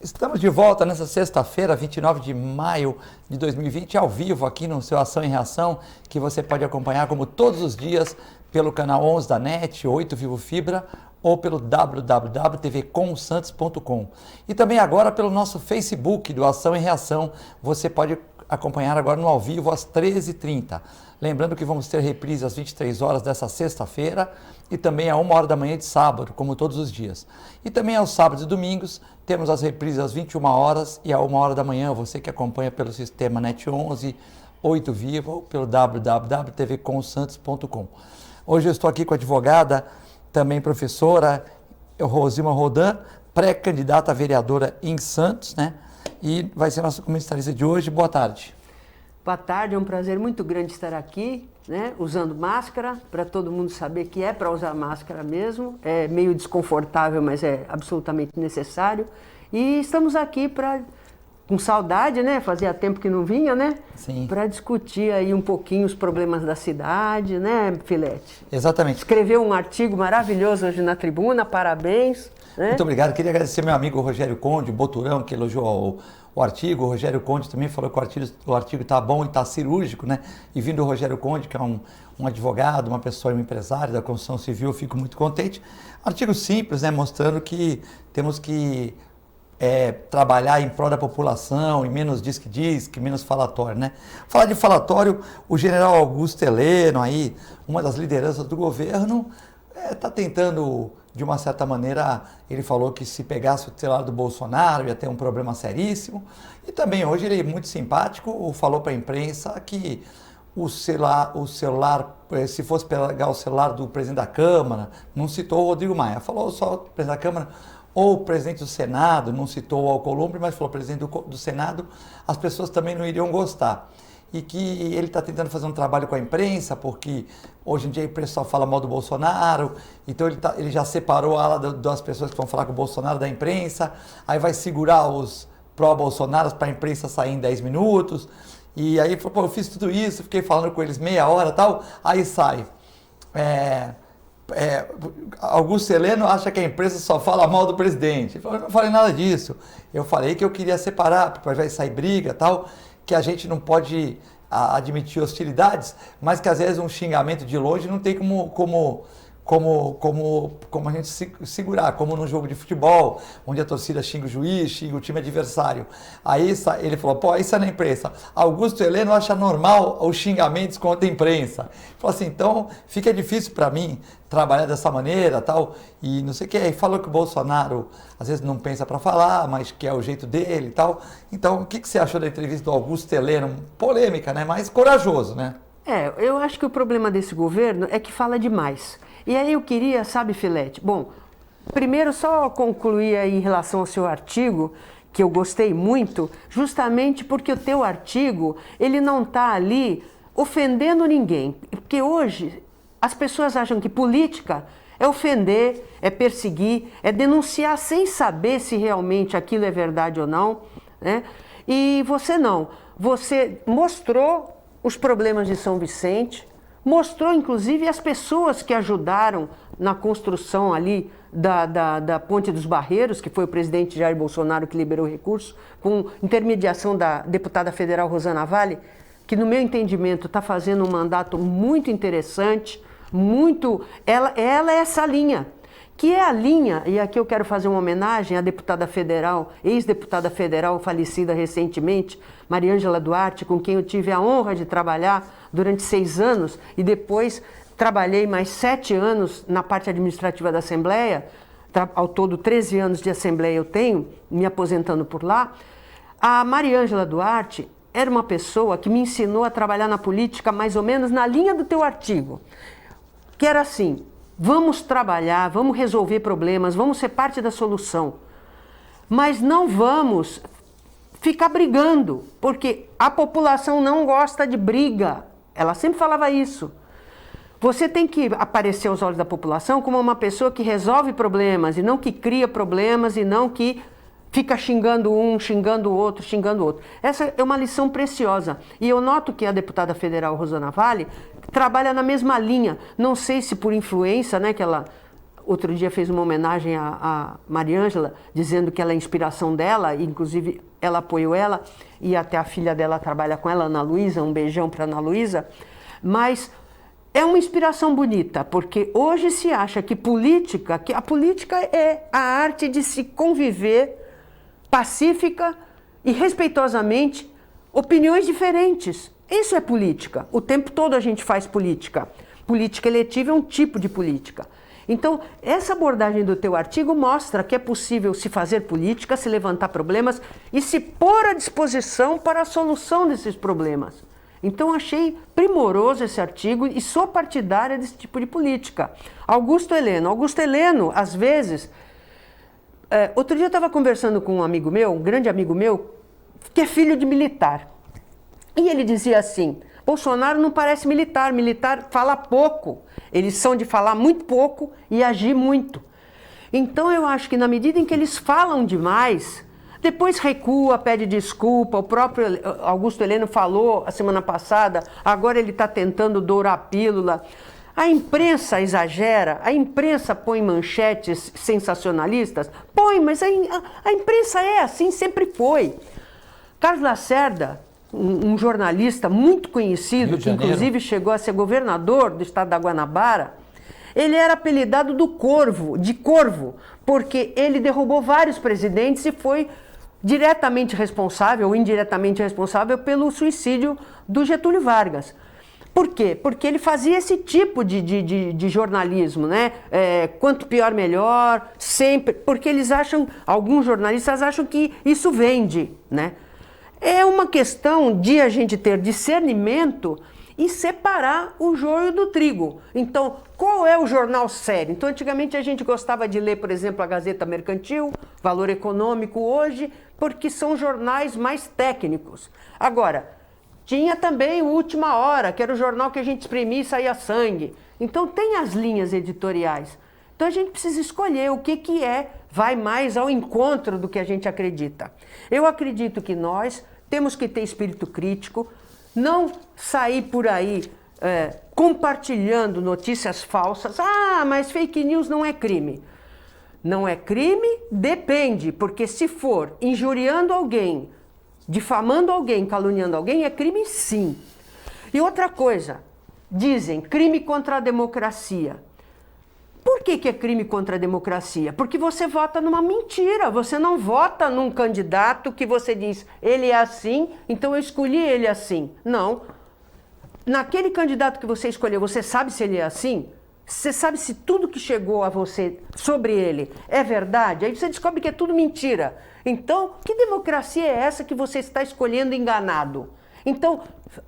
Estamos de volta nessa sexta-feira, 29 de maio de 2020, ao vivo aqui no seu Ação e Reação, que você pode acompanhar como todos os dias pelo canal 11 da NET, 8 Vivo Fibra, ou pelo www.tvcomsantos.com. E também agora pelo nosso Facebook do Ação e Reação, você pode acompanhar agora no ao vivo às 13h30. Lembrando que vamos ter reprise às 23 horas dessa sexta-feira e também a 1h da manhã de sábado, como todos os dias. E também aos sábados e domingos temos as reprises às 21 horas e à 1h da manhã, você que acompanha pelo sistema NET 11, 8 Vivo ou pelo www.tvcomsantos.com. Hoje eu estou aqui com a advogada, também professora, Rosilma Rodan, pré-candidata a vereadora em Santos, né? E vai ser nossa comentarista de hoje. Boa tarde. Boa tarde, é um prazer muito grande estar aqui, né, usando máscara, para todo mundo saber que é para usar máscara mesmo. É meio desconfortável, mas é absolutamente necessário. E estamos aqui com saudade, né? Fazia tempo que não vinha, né? Sim. Para discutir aí um pouquinho os problemas da cidade, né, Filete? Exatamente. Escreveu um artigo maravilhoso hoje na Tribuna, parabéns. Né? Muito obrigado. Queria agradecer meu amigo Rogério Conde, Boturão, que elogiou o artigo. O Rogério Conde também falou que o artigo está bom e está cirúrgico, né? E vindo do Rogério Conde, que é um advogado, uma pessoa, um empresário da construção civil, eu fico muito contente. Artigo simples, né? Mostrando que temos que trabalhar em prol da população e menos diz que menos falatório, né? Falar de falatório, o general Augusto Heleno, aí, uma das lideranças do governo, está tentando, de uma certa maneira, ele falou que se pegasse o celular do Bolsonaro ia ter um problema seríssimo. E também hoje ele é muito simpático, falou para a imprensa que o celular, se fosse pegar o celular do presidente da Câmara, não citou o Rodrigo Maia, falou só o presidente da Câmara ou o presidente do Senado, não citou o Alcolumbre, mas falou o presidente do Senado, as pessoas também não iriam gostar. E que ele está tentando fazer um trabalho com a imprensa, porque hoje em dia a imprensa só fala mal do Bolsonaro, então ele já separou a ala das pessoas que vão falar com o Bolsonaro da imprensa, aí vai segurar os pró-Bolsonaros para a imprensa sair em 10 minutos, e aí falou, pô, eu fiz tudo isso, fiquei falando com eles meia hora e tal, aí sai. Augusto Heleno acha que a imprensa só fala mal do presidente. Eu não falei nada disso, eu falei que eu queria separar, porque vai sair briga e tal, que a gente não pode admitir hostilidades, mas que às vezes um xingamento de longe não tem como a gente segurar, como num jogo de futebol, onde a torcida xinga o juiz, xinga o time adversário. Aí ele falou, pô, isso é na imprensa. Augusto Heleno acha normal os xingamentos contra a imprensa. Ele falou assim, então fica difícil para mim trabalhar dessa maneira, tal, e não sei o que. Aí falou que o Bolsonaro às vezes não pensa para falar, mas que é o jeito dele e tal. Então, o que você achou da entrevista do Augusto Heleno? Polêmica, né? Mas corajoso, né? Eu acho que o problema desse governo é que fala demais. E aí eu queria, sabe, Filete? Bom, primeiro só concluir aí em relação ao seu artigo, que eu gostei muito, justamente porque o teu artigo, ele não está ali ofendendo ninguém. Porque hoje as pessoas acham que política é ofender, é perseguir, é denunciar sem saber se realmente aquilo é verdade ou não, né? E você não. Você mostrou os problemas de São Vicente, mostrou inclusive as pessoas que ajudaram na construção ali da Ponte dos Barreiros, que foi o presidente Jair Bolsonaro que liberou o recurso, com intermediação da deputada federal Rosana Vale, que no meu entendimento está fazendo um mandato muito interessante, ela é essa linha, que é a linha, e aqui eu quero fazer uma homenagem à deputada federal, ex-deputada federal falecida recentemente, Mariângela Duarte, com quem eu tive a honra de trabalhar durante 6 anos e depois trabalhei mais 7 anos na parte administrativa da Assembleia, ao todo 13 anos de Assembleia eu tenho, me aposentando por lá. A Mariângela Duarte era uma pessoa que me ensinou a trabalhar na política mais ou menos na linha do teu artigo, que era assim: vamos trabalhar, vamos resolver problemas, vamos ser parte da solução, mas não vamos ficar brigando, porque a população não gosta de briga. Ela sempre falava isso. Você tem que aparecer aos olhos da população como uma pessoa que resolve problemas, e não que cria problemas, e não que fica xingando um, xingando o outro, xingando o outro. Essa é uma lição preciosa. E eu noto que a deputada federal Rosana Vale trabalha na mesma linha. Não sei se por influência, né, que ela outro dia fez uma homenagem a Mariângela, dizendo que ela é a inspiração dela, e inclusive ela apoiou ela, e até a filha dela trabalha com ela, Ana Luísa, um beijão para Ana Luísa, mas é uma inspiração bonita, porque hoje se acha que a política é a arte de se conviver pacífica e respeitosamente opiniões diferentes. Isso é política. O tempo todo a gente faz política. Política eletiva é um tipo de política. Então, essa abordagem do teu artigo mostra que é possível se fazer política, se levantar problemas e se pôr à disposição para a solução desses problemas. Então, achei primoroso esse artigo e sou partidária desse tipo de política. Augusto Heleno, às vezes... outro dia eu estava conversando com um amigo meu, um grande amigo meu, que é filho de militar. E ele dizia assim, Bolsonaro não parece militar fala pouco. Eles são de falar muito pouco e agir muito. Então eu acho que na medida em que eles falam demais, depois recua, pede desculpa, o próprio Augusto Heleno falou a semana passada, agora ele está tentando dourar a pílula. A imprensa exagera, a imprensa põe manchetes sensacionalistas, põe, mas a imprensa é assim, sempre foi. Carlos Lacerda, um jornalista muito conhecido, que inclusive chegou a ser governador do estado da Guanabara, ele era apelidado de Corvo, porque ele derrubou vários presidentes e foi diretamente responsável ou indiretamente responsável pelo suicídio do Getúlio Vargas. Por quê? Porque ele fazia esse tipo de jornalismo, né? Quanto pior, melhor, sempre. Porque alguns jornalistas acham que isso vende, né? É uma questão de a gente ter discernimento e separar o joio do trigo. Então, qual é o jornal sério? Então, antigamente a gente gostava de ler, por exemplo, a Gazeta Mercantil, Valor Econômico hoje, porque são jornais mais técnicos. Agora, tinha também o Última Hora, que era o jornal que a gente exprimia e saía sangue. Então, tem as linhas editoriais. Então, a gente precisa escolher o que vai mais ao encontro do que a gente acredita. Eu acredito que nós temos que ter espírito crítico, não sair por aí compartilhando notícias falsas. Ah, mas fake news não é crime. Não é crime? Depende, porque se for injuriando alguém, difamando alguém, caluniando alguém, é crime sim. E outra coisa, dizem crime contra a democracia. Por que é crime contra a democracia? Porque você vota numa mentira, você não vota num candidato que você diz, ele é assim, então eu escolhi ele assim. Não. Naquele candidato que você escolheu, você sabe se ele é assim? Você sabe se tudo que chegou a você sobre ele é verdade? Aí você descobre que é tudo mentira. Então, que democracia é essa que você está escolhendo enganado? Então,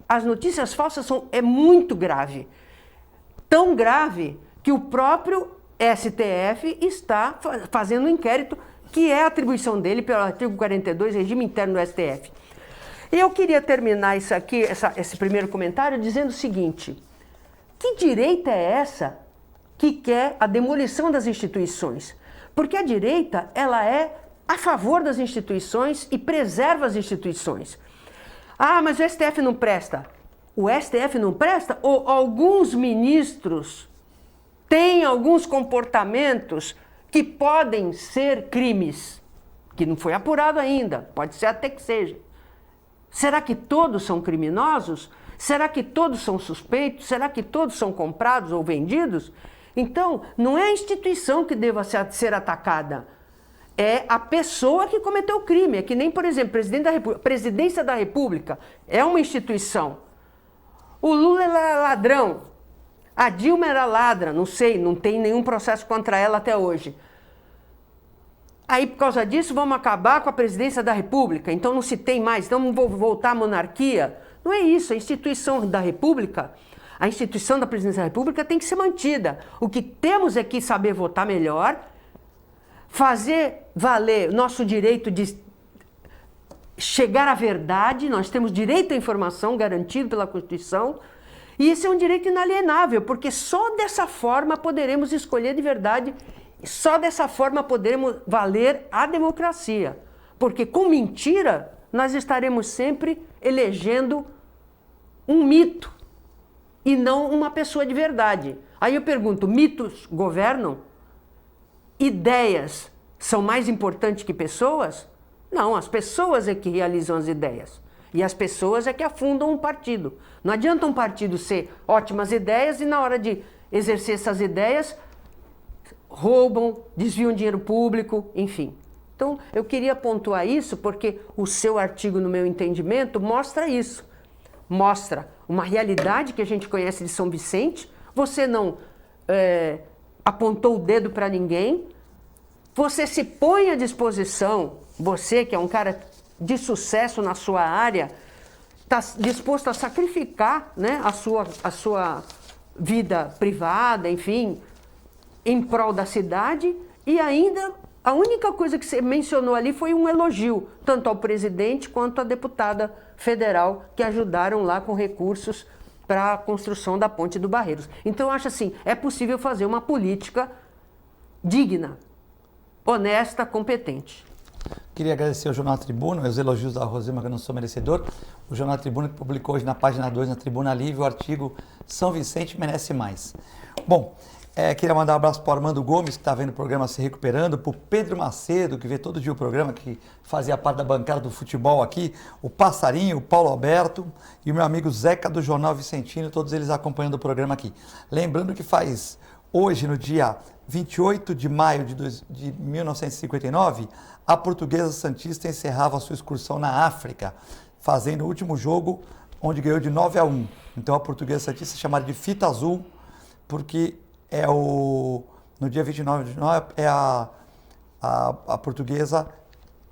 as notícias falsas é muito grave. Tão grave que o próprio STF está fazendo um inquérito, que é a atribuição dele pelo artigo 42, regime interno do STF. E eu queria terminar isso aqui, esse primeiro comentário, dizendo o seguinte: que direita é essa que quer a demolição das instituições? Porque a direita, ela é a favor das instituições e preserva as instituições. Ah, mas o STF não presta. O STF não presta ou alguns ministros têm alguns comportamentos que podem ser crimes, que não foi apurado ainda, pode ser até que seja. Será que todos são criminosos? Será que todos são suspeitos? Será que todos são comprados ou vendidos? Então, não é a instituição que deva ser atacada, é a pessoa que cometeu o crime. É que nem, por exemplo, Presidência da República é uma instituição. O Lula era ladrão, a Dilma era ladra, não sei, não tem nenhum processo contra ela até hoje. Aí, por causa disso, vamos acabar com a Presidência da República, então não se tem mais, então vamos voltar à monarquia. Não é isso, a instituição da República, a instituição da Presidência da República tem que ser mantida. O que temos é que saber votar melhor, fazer valer nosso direito de chegar à verdade, nós temos direito à informação garantido pela Constituição, e esse é um direito inalienável, porque só dessa forma poderemos escolher de verdade, só dessa forma poderemos valer a democracia. Porque com mentira, nós estaremos sempre elegendo um mito e não uma pessoa de verdade. Aí eu pergunto, mitos governam? ideias são mais importantes que pessoas? Não, as pessoas é que realizam as ideias. E as pessoas é que afundam um partido. Não adianta um partido ser ótimas ideias e na hora de exercer essas ideias roubam, desviam dinheiro público, enfim. Então, eu queria pontuar isso porque o seu artigo, no meu entendimento, mostra isso. Mostra uma realidade que a gente conhece de São Vicente. Você não apontou o dedo para ninguém. Você se põe à disposição, você que é um cara de sucesso na sua área, está disposto a sacrificar, né, a sua vida privada, enfim, em prol da cidade, e ainda a única coisa que você mencionou ali foi um elogio, tanto ao presidente quanto à deputada federal, que ajudaram lá com recursos para a construção da Ponte do Barreiros. Então, eu acho assim, é possível fazer uma política digna, honesta, competente. Queria agradecer ao Jornal Tribuna, os elogios da Rosema, que eu não sou merecedor. O Jornal Tribuna que publicou hoje na página 2, na Tribuna Livre, o artigo São Vicente merece mais. Bom, queria mandar um abraço para o Armando Gomes, que está vendo o programa Se Recuperando, para o Pedro Macedo, que vê todo dia o programa, que fazia parte da bancada do futebol aqui, o Passarinho, o Paulo Alberto e o meu amigo Zeca do Jornal Vicentino, todos eles acompanhando o programa aqui. Lembrando que faz hoje, no dia 28 de maio de 1959, a Portuguesa Santista encerrava a sua excursão na África, fazendo o último jogo, onde ganhou de 9-1. Então a Portuguesa Santista é chamada de Fita Azul, porque no dia 29 de maio, a Portuguesa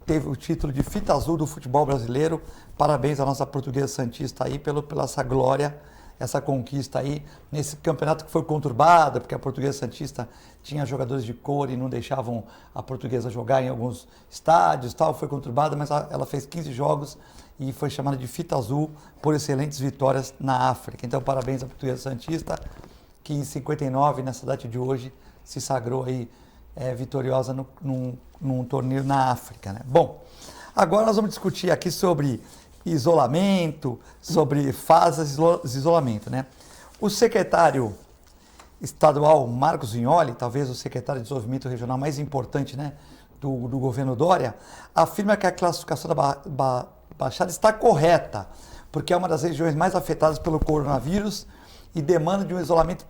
teve o título de Fita Azul do futebol brasileiro. Parabéns à nossa Portuguesa Santista aí pela essa glória, essa conquista aí, nesse campeonato que foi conturbado, porque a Portuguesa Santista tinha jogadores de cor e não deixavam a Portuguesa jogar em alguns estádios, tal, foi conturbada, mas ela fez 15 jogos e foi chamada de Fita Azul por excelentes vitórias na África. Então, parabéns à Portuguesa Santista, que em 59, nessa data de hoje, se sagrou aí vitoriosa num torneio na África, né? Bom, agora nós vamos discutir aqui sobre isolamento, sobre fases de isolamento, né? O secretário estadual Marcos Vignoli, talvez o secretário de desenvolvimento regional mais importante, né, do governo Dória, afirma que a classificação da Baixada está correta, porque é uma das regiões mais afetadas pelo coronavírus e demanda de um isolamento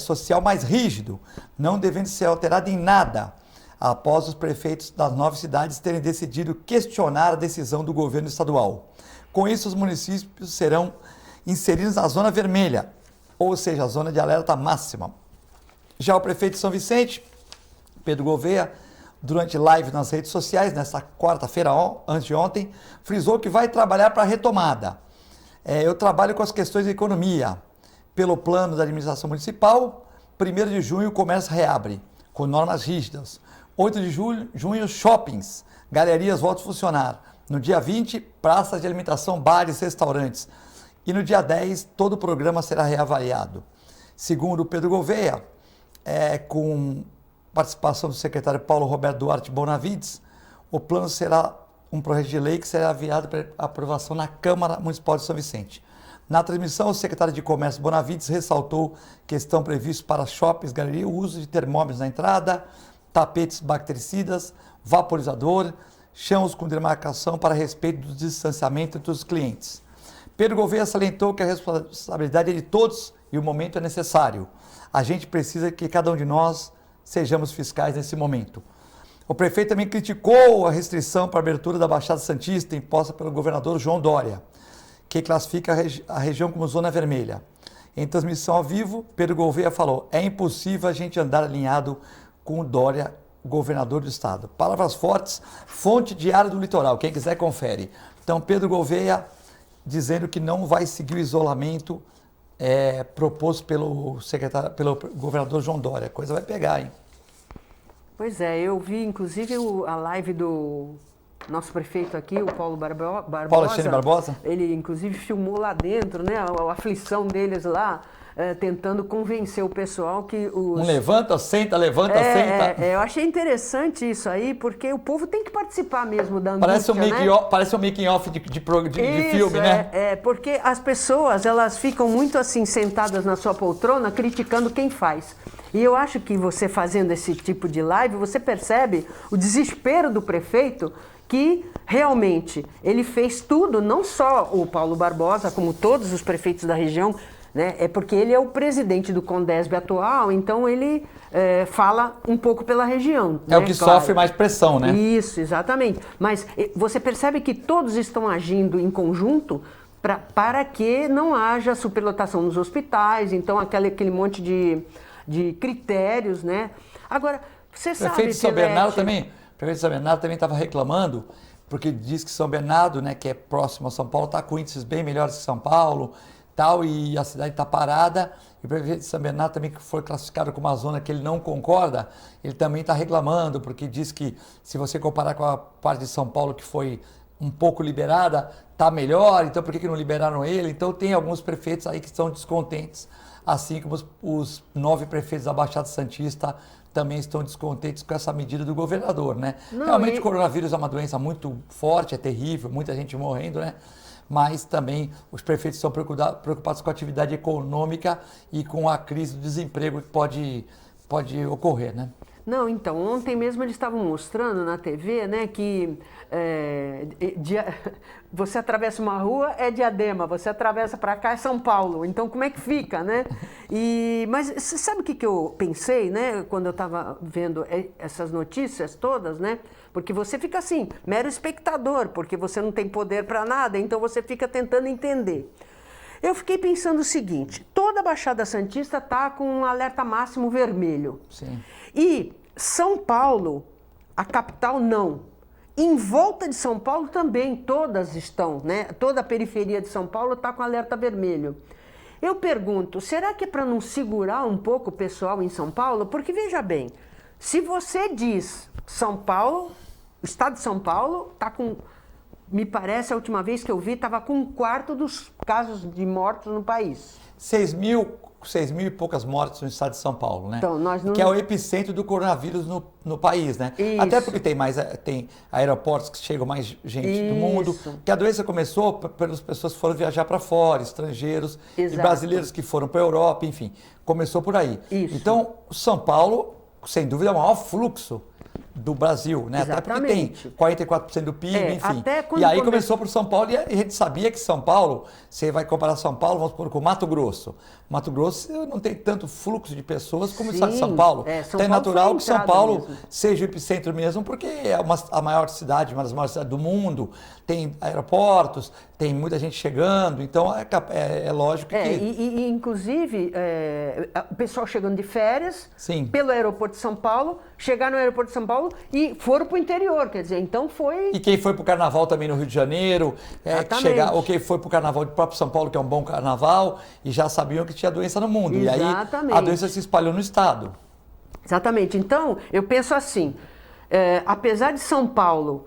social mais rígido, não devendo ser alterado em nada, após os prefeitos das 9 cidades terem decidido questionar a decisão do governo estadual. Com isso, os municípios serão inseridos na zona vermelha, ou seja, a zona de alerta máxima. Já o prefeito de São Vicente, Pedro Gouveia, durante live nas redes sociais, nesta quarta-feira, anteontem, frisou que vai trabalhar para a retomada. Eu trabalho com as questões de economia. Pelo plano da administração municipal, 1º de junho o comércio reabre, com normas rígidas. 8 de junho, shoppings, galerias voltam a funcionar. No dia 20, praças de alimentação, bares, restaurantes. E no dia 10, todo o programa será reavaliado. Segundo o Pedro Gouveia, com participação do secretário Paulo Roberto Duarte Bonavides, o plano será um projeto de lei que será enviado para aprovação na Câmara Municipal de São Vicente. Na transmissão, o secretário de Comércio Bonavides ressaltou que estão previstos para shoppings, galerias, o uso de termômetros na entrada, tapetes bactericidas, vaporizador, chãos com demarcação para respeito do distanciamento entre os clientes. Pedro Gouveia salientou que a responsabilidade é de todos e o momento é necessário. A gente precisa que cada um de nós sejamos fiscais nesse momento. O prefeito também criticou a restrição para a abertura da Baixada Santista imposta pelo governador João Dória, que classifica a região como zona vermelha. Em transmissão ao vivo, Pedro Gouveia falou: é impossível a gente andar alinhado com o Dória, governador do estado. Palavras fortes, fonte Diário do Litoral, quem quiser confere. Então, Pedro Gouveia dizendo que não vai seguir o isolamento proposto pelo governador João Dória. A coisa vai pegar, hein? Pois é, eu vi inclusive a live do nosso prefeito aqui, o Paulo Barbosa. Paulo Alexandre Barbosa? Ele inclusive filmou lá dentro, né, a aflição deles lá. tentando convencer o pessoal que os... Um levanta, senta, senta. Eu achei interessante isso aí, porque o povo tem que participar mesmo da angústia, Parece um making-off de filme, né? Porque as pessoas, elas ficam muito assim, sentadas na sua poltrona, criticando quem faz. E eu acho que você fazendo esse tipo de live, você percebe o desespero do prefeito, que realmente ele fez tudo, não só o Paulo Barbosa, como todos os prefeitos da região, né? É porque ele é o presidente do Condesb atual, então ele fala um pouco pela região. É, né? O que sofre mais pressão, né? Isso, exatamente. Mas você percebe que todos estão agindo em conjunto para que não haja superlotação nos hospitais, então aquele monte de critérios, né? Agora, você sabe, prefeito de São Bernardo também, o prefeito de São Bernardo também estava reclamando, porque diz que São Bernardo, né, que é próximo a São Paulo, está com índices bem melhores que São Paulo, tal, e a cidade está parada. E o prefeito de São Bernardo também, que foi classificado como uma zona que ele não concorda, ele também está reclamando, porque diz que se você comparar com a parte de São Paulo que foi um pouco liberada, está melhor, então por que não liberaram ele? Então tem alguns prefeitos aí que estão descontentes, assim como os 9 prefeitos da Baixada Santista também estão descontentes com essa medida do governador, né? Realmente o coronavírus é uma doença muito forte, é terrível, muita gente morrendo, né? Mas também os prefeitos estão preocupados com a atividade econômica e com a crise do desemprego que pode ocorrer, né? Não, então, ontem mesmo eles estavam mostrando na TV, né, que você atravessa uma rua, é Diadema, você atravessa para cá, é São Paulo. Então, como é que fica, né? Mas você sabe o que eu pensei, né, quando eu estava vendo essas notícias todas, né? Porque você fica assim, mero espectador, porque você não tem poder para nada, então você fica tentando entender. Eu fiquei pensando o seguinte, toda a Baixada Santista está com um alerta máximo vermelho. Sim. E São Paulo, a capital, não. Em volta de São Paulo também, todas estão, né? Toda a periferia de São Paulo está com alerta vermelho. Eu pergunto, será que é para não segurar um pouco o pessoal em São Paulo? Porque, veja bem, se você diz São Paulo, o estado de São Paulo está com... Me parece, a última vez que eu vi, estava com 1/4 dos casos de mortos no país. 6 mil e poucas mortes no estado de São Paulo, né? Então, nós não... Que é o epicentro do coronavírus no país, né? Isso. Até porque tem aeroportos que chegam mais gente do mundo. Que a doença começou pelas pessoas que foram viajar para fora, estrangeiros. Exato. E brasileiros que foram para a Europa, enfim. Começou por aí. Isso. Então, São Paulo, sem dúvida, é o maior fluxo do Brasil, né? Exatamente. Até porque tem 44% do PIB, enfim. E aí começou por São Paulo e a gente sabia que São Paulo, você vai comparar São Paulo, vamos supor, com Mato Grosso. Mato Grosso não tem tanto fluxo de pessoas como o estado de São Paulo. São então é natural que São Paulo mesmo seja o epicentro mesmo, porque é a maior cidade, uma das maiores cidades do mundo, tem aeroportos, tem muita gente chegando, então é lógico que... Inclusive, o pessoal chegando de férias, Sim, pelo aeroporto de São Paulo, chegaram no aeroporto de São Paulo e foram para o interior, quer dizer, então foi... E quem foi para o carnaval também no Rio de Janeiro, ou quem foi para o carnaval de próprio São Paulo, que é um bom carnaval, e já sabiam que tinha doença no mundo. Exatamente. E aí a doença se espalhou no estado. Exatamente. Então, eu penso assim, apesar de São Paulo...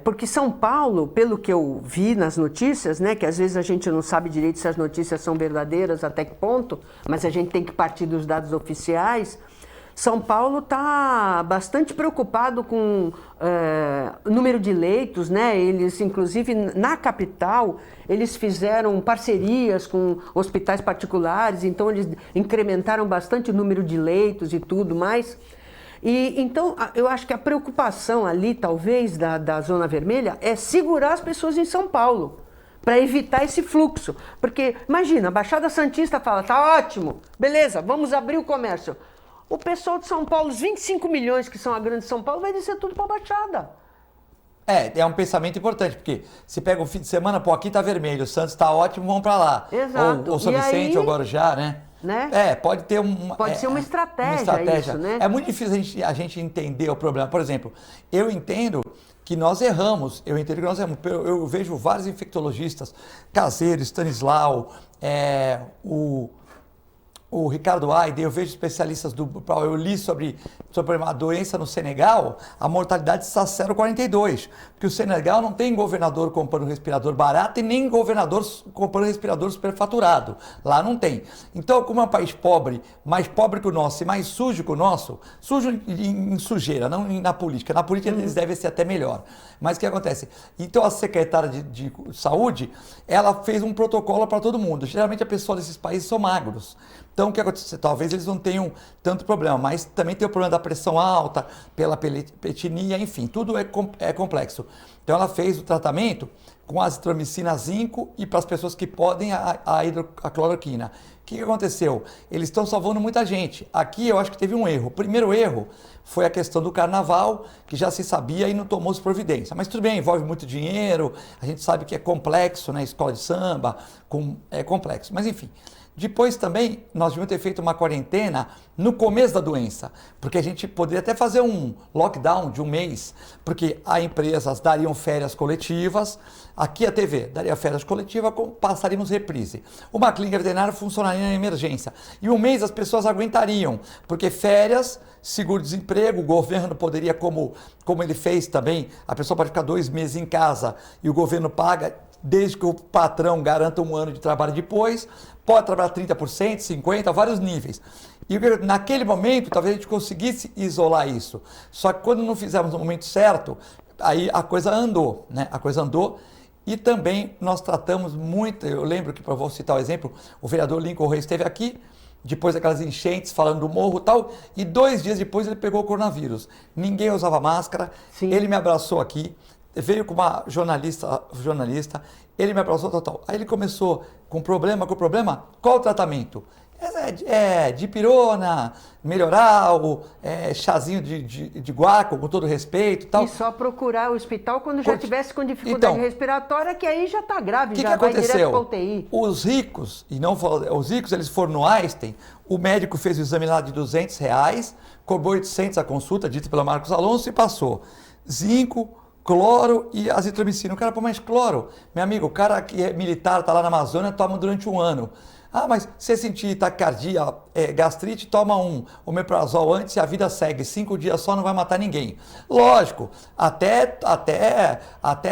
porque São Paulo, pelo que eu vi nas notícias, né, que às vezes a gente não sabe direito se as notícias são verdadeiras, até que ponto, mas a gente tem que partir dos dados oficiais. São Paulo está bastante preocupado com o número de leitos, né? Eles, inclusive, na capital, eles fizeram parcerias com hospitais particulares, então eles incrementaram bastante o número de leitos e tudo mais. E então, eu acho que a preocupação ali, talvez, da Zona Vermelha é segurar as pessoas em São Paulo, para evitar esse fluxo. Porque, imagina, a Baixada Santista fala, tá ótimo, beleza, vamos abrir o comércio. O pessoal de São Paulo, os 25 milhões que são a Grande São Paulo, vai descer tudo para a Baixada. É um pensamento importante, porque se pega um fim de semana, pô, aqui tá vermelho, o Santos tá ótimo, vamos para lá. Exato. Ou São Vicente, ou Guarujá, né? Pode ter pode ser uma estratégia isso, né? É muito difícil a gente entender o problema. Por exemplo, eu entendo que nós erramos, eu vejo vários infectologistas, Caseiro, Stanislau, o o Ricardo Aide, eu vejo especialistas eu li sobre uma doença no Senegal, a mortalidade está 0,42, porque o Senegal não tem governador comprando respirador barato e nem governador comprando respirador superfaturado, lá não tem. Então, como é um país pobre, mais pobre que o nosso e mais sujo que o nosso, sujo em sujeira, não na política eles devem ser até melhor, mas o que acontece? Então a secretária de saúde, ela fez um protocolo para todo mundo, geralmente a pessoa desses países são magros. Então, o que acontece? Talvez eles não tenham tanto problema, mas também tem o problema da pressão alta, pela etnia, enfim, tudo é complexo. Então, ela fez o tratamento com azitromicina zinco e para as pessoas que podem a cloroquina. O que aconteceu? Eles estão salvando muita gente. Aqui eu acho que teve um erro. O primeiro erro foi a questão do carnaval, que já se sabia e não tomou-se providência. Mas tudo bem, envolve muito dinheiro, a gente sabe que é complexo, né? Escola de samba, é complexo. Mas enfim. Depois também, nós devíamos ter feito uma quarentena no começo da doença, porque a gente poderia até fazer um lockdown de um mês, porque as empresas dariam férias coletivas, aqui a TV daria férias coletivas, passaríamos reprise. Uma clínica veterinária funcionaria na emergência. E um mês as pessoas aguentariam, porque férias, seguro-desemprego, o governo poderia, como ele fez também, a pessoa pode ficar 2 meses em casa e o governo paga, desde que o patrão garanta 1 ano de trabalho depois, pode trabalhar 30%, 50%, vários níveis. E naquele momento, talvez a gente conseguisse isolar isso. Só que quando não fizermos no momento certo, aí a coisa andou, né? A coisa andou e também nós tratamos muito, eu lembro que, vou citar o exemplo, o vereador Lincoln Reis esteve aqui, depois daquelas enchentes, falando do morro e tal, e 2 dias depois ele pegou o coronavírus. Ninguém usava máscara, Sim. Ele me abraçou aqui, veio com uma jornalista, ele me abraçou total. Aí ele começou com problema, qual o tratamento? Dipirona, melhoral, chazinho de guaco, com todo respeito e tal. E só procurar o hospital quando já tivesse com dificuldade respiratória, que aí já está grave, já vai direto para UTI. Os ricos, eles foram no Einstein, o médico fez o exame lá de R$200, cobrou 800 a consulta, dita pelo Marcos Alonso, e passou. Zinco, cloro e azitromicina. O cara, pô, mas cloro? Meu amigo, o cara que é militar, está lá na Amazônia, toma durante 1 ano. Ah, mas se sentir taquicardia, gastrite, toma um omeprazol antes e a vida segue. 5 dias só não vai matar ninguém. Lógico, até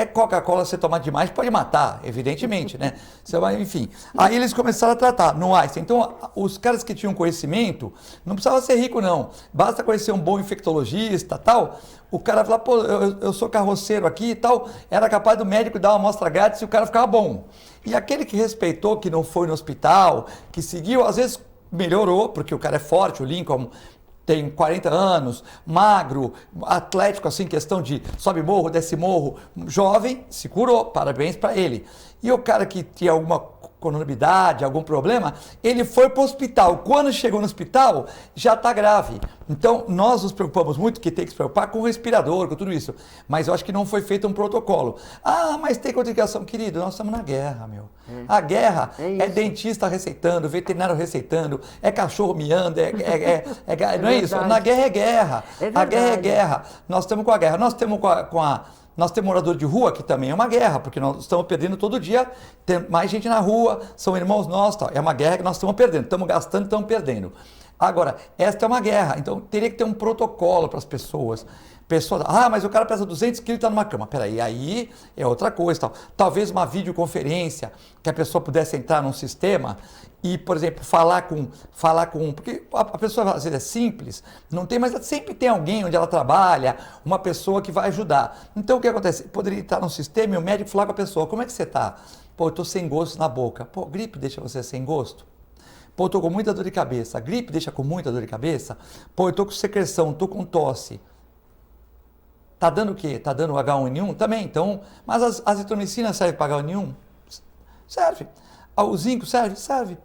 Coca-Cola você tomar demais pode matar, evidentemente, né? Você vai, enfim. Aí eles começaram a tratar no Einstein. Então, os caras que tinham conhecimento, não precisava ser rico não. Basta conhecer um bom infectologista, tal. O cara fala, pô, eu sou carroceiro aqui e tal. Era capaz do médico dar uma amostra grátis e o cara ficava bom. E aquele que respeitou, que não foi no hospital, que seguiu, às vezes melhorou, porque o cara é forte, o Lincoln tem 40 anos, magro, atlético, assim, questão de sobe morro, desce morro, jovem, se curou, parabéns para ele. E o cara que tinha alguma comorbidade, algum problema, ele foi para o hospital. Quando chegou no hospital, já está grave. Então, nós nos preocupamos muito, que tem que se preocupar com o respirador, com tudo isso. Mas eu acho que não foi feito um protocolo. Ah, mas tem contraindicação. Querido, nós estamos na guerra, meu. A guerra é dentista receitando, veterinário receitando, é cachorro miando, não é isso? Na guerra é guerra. A guerra é guerra. Nós estamos com a guerra. Nós temos nós temos morador de rua, que também é uma guerra, porque nós estamos perdendo todo dia, tem mais gente na rua, são irmãos nossos, tal. É uma guerra que nós estamos perdendo, estamos gastando, estamos perdendo. Agora, esta é uma guerra, então teria que ter um protocolo para as pessoas. Mas o cara pesa 200 quilos e está numa cama. Peraí, aí é outra coisa. Tal. Talvez uma videoconferência, que a pessoa pudesse entrar num sistema e, por exemplo, falar com... Porque a pessoa às vezes é simples, não tem, mas sempre tem alguém onde ela trabalha, uma pessoa que vai ajudar. Então, o que acontece? Poderia entrar num sistema e o médico falar com a pessoa, como é que você está? Pô, eu estou sem gosto na boca. Pô, gripe deixa você sem gosto? Pô, eu estou com muita dor de cabeça. Gripe deixa com muita dor de cabeça? Pô, eu estou com secreção, estou com tosse. Tá dando o quê? Tá dando H1N1? Também, então... Mas a azitromicina serve para H1N1? Serve. O zinco serve? Serve.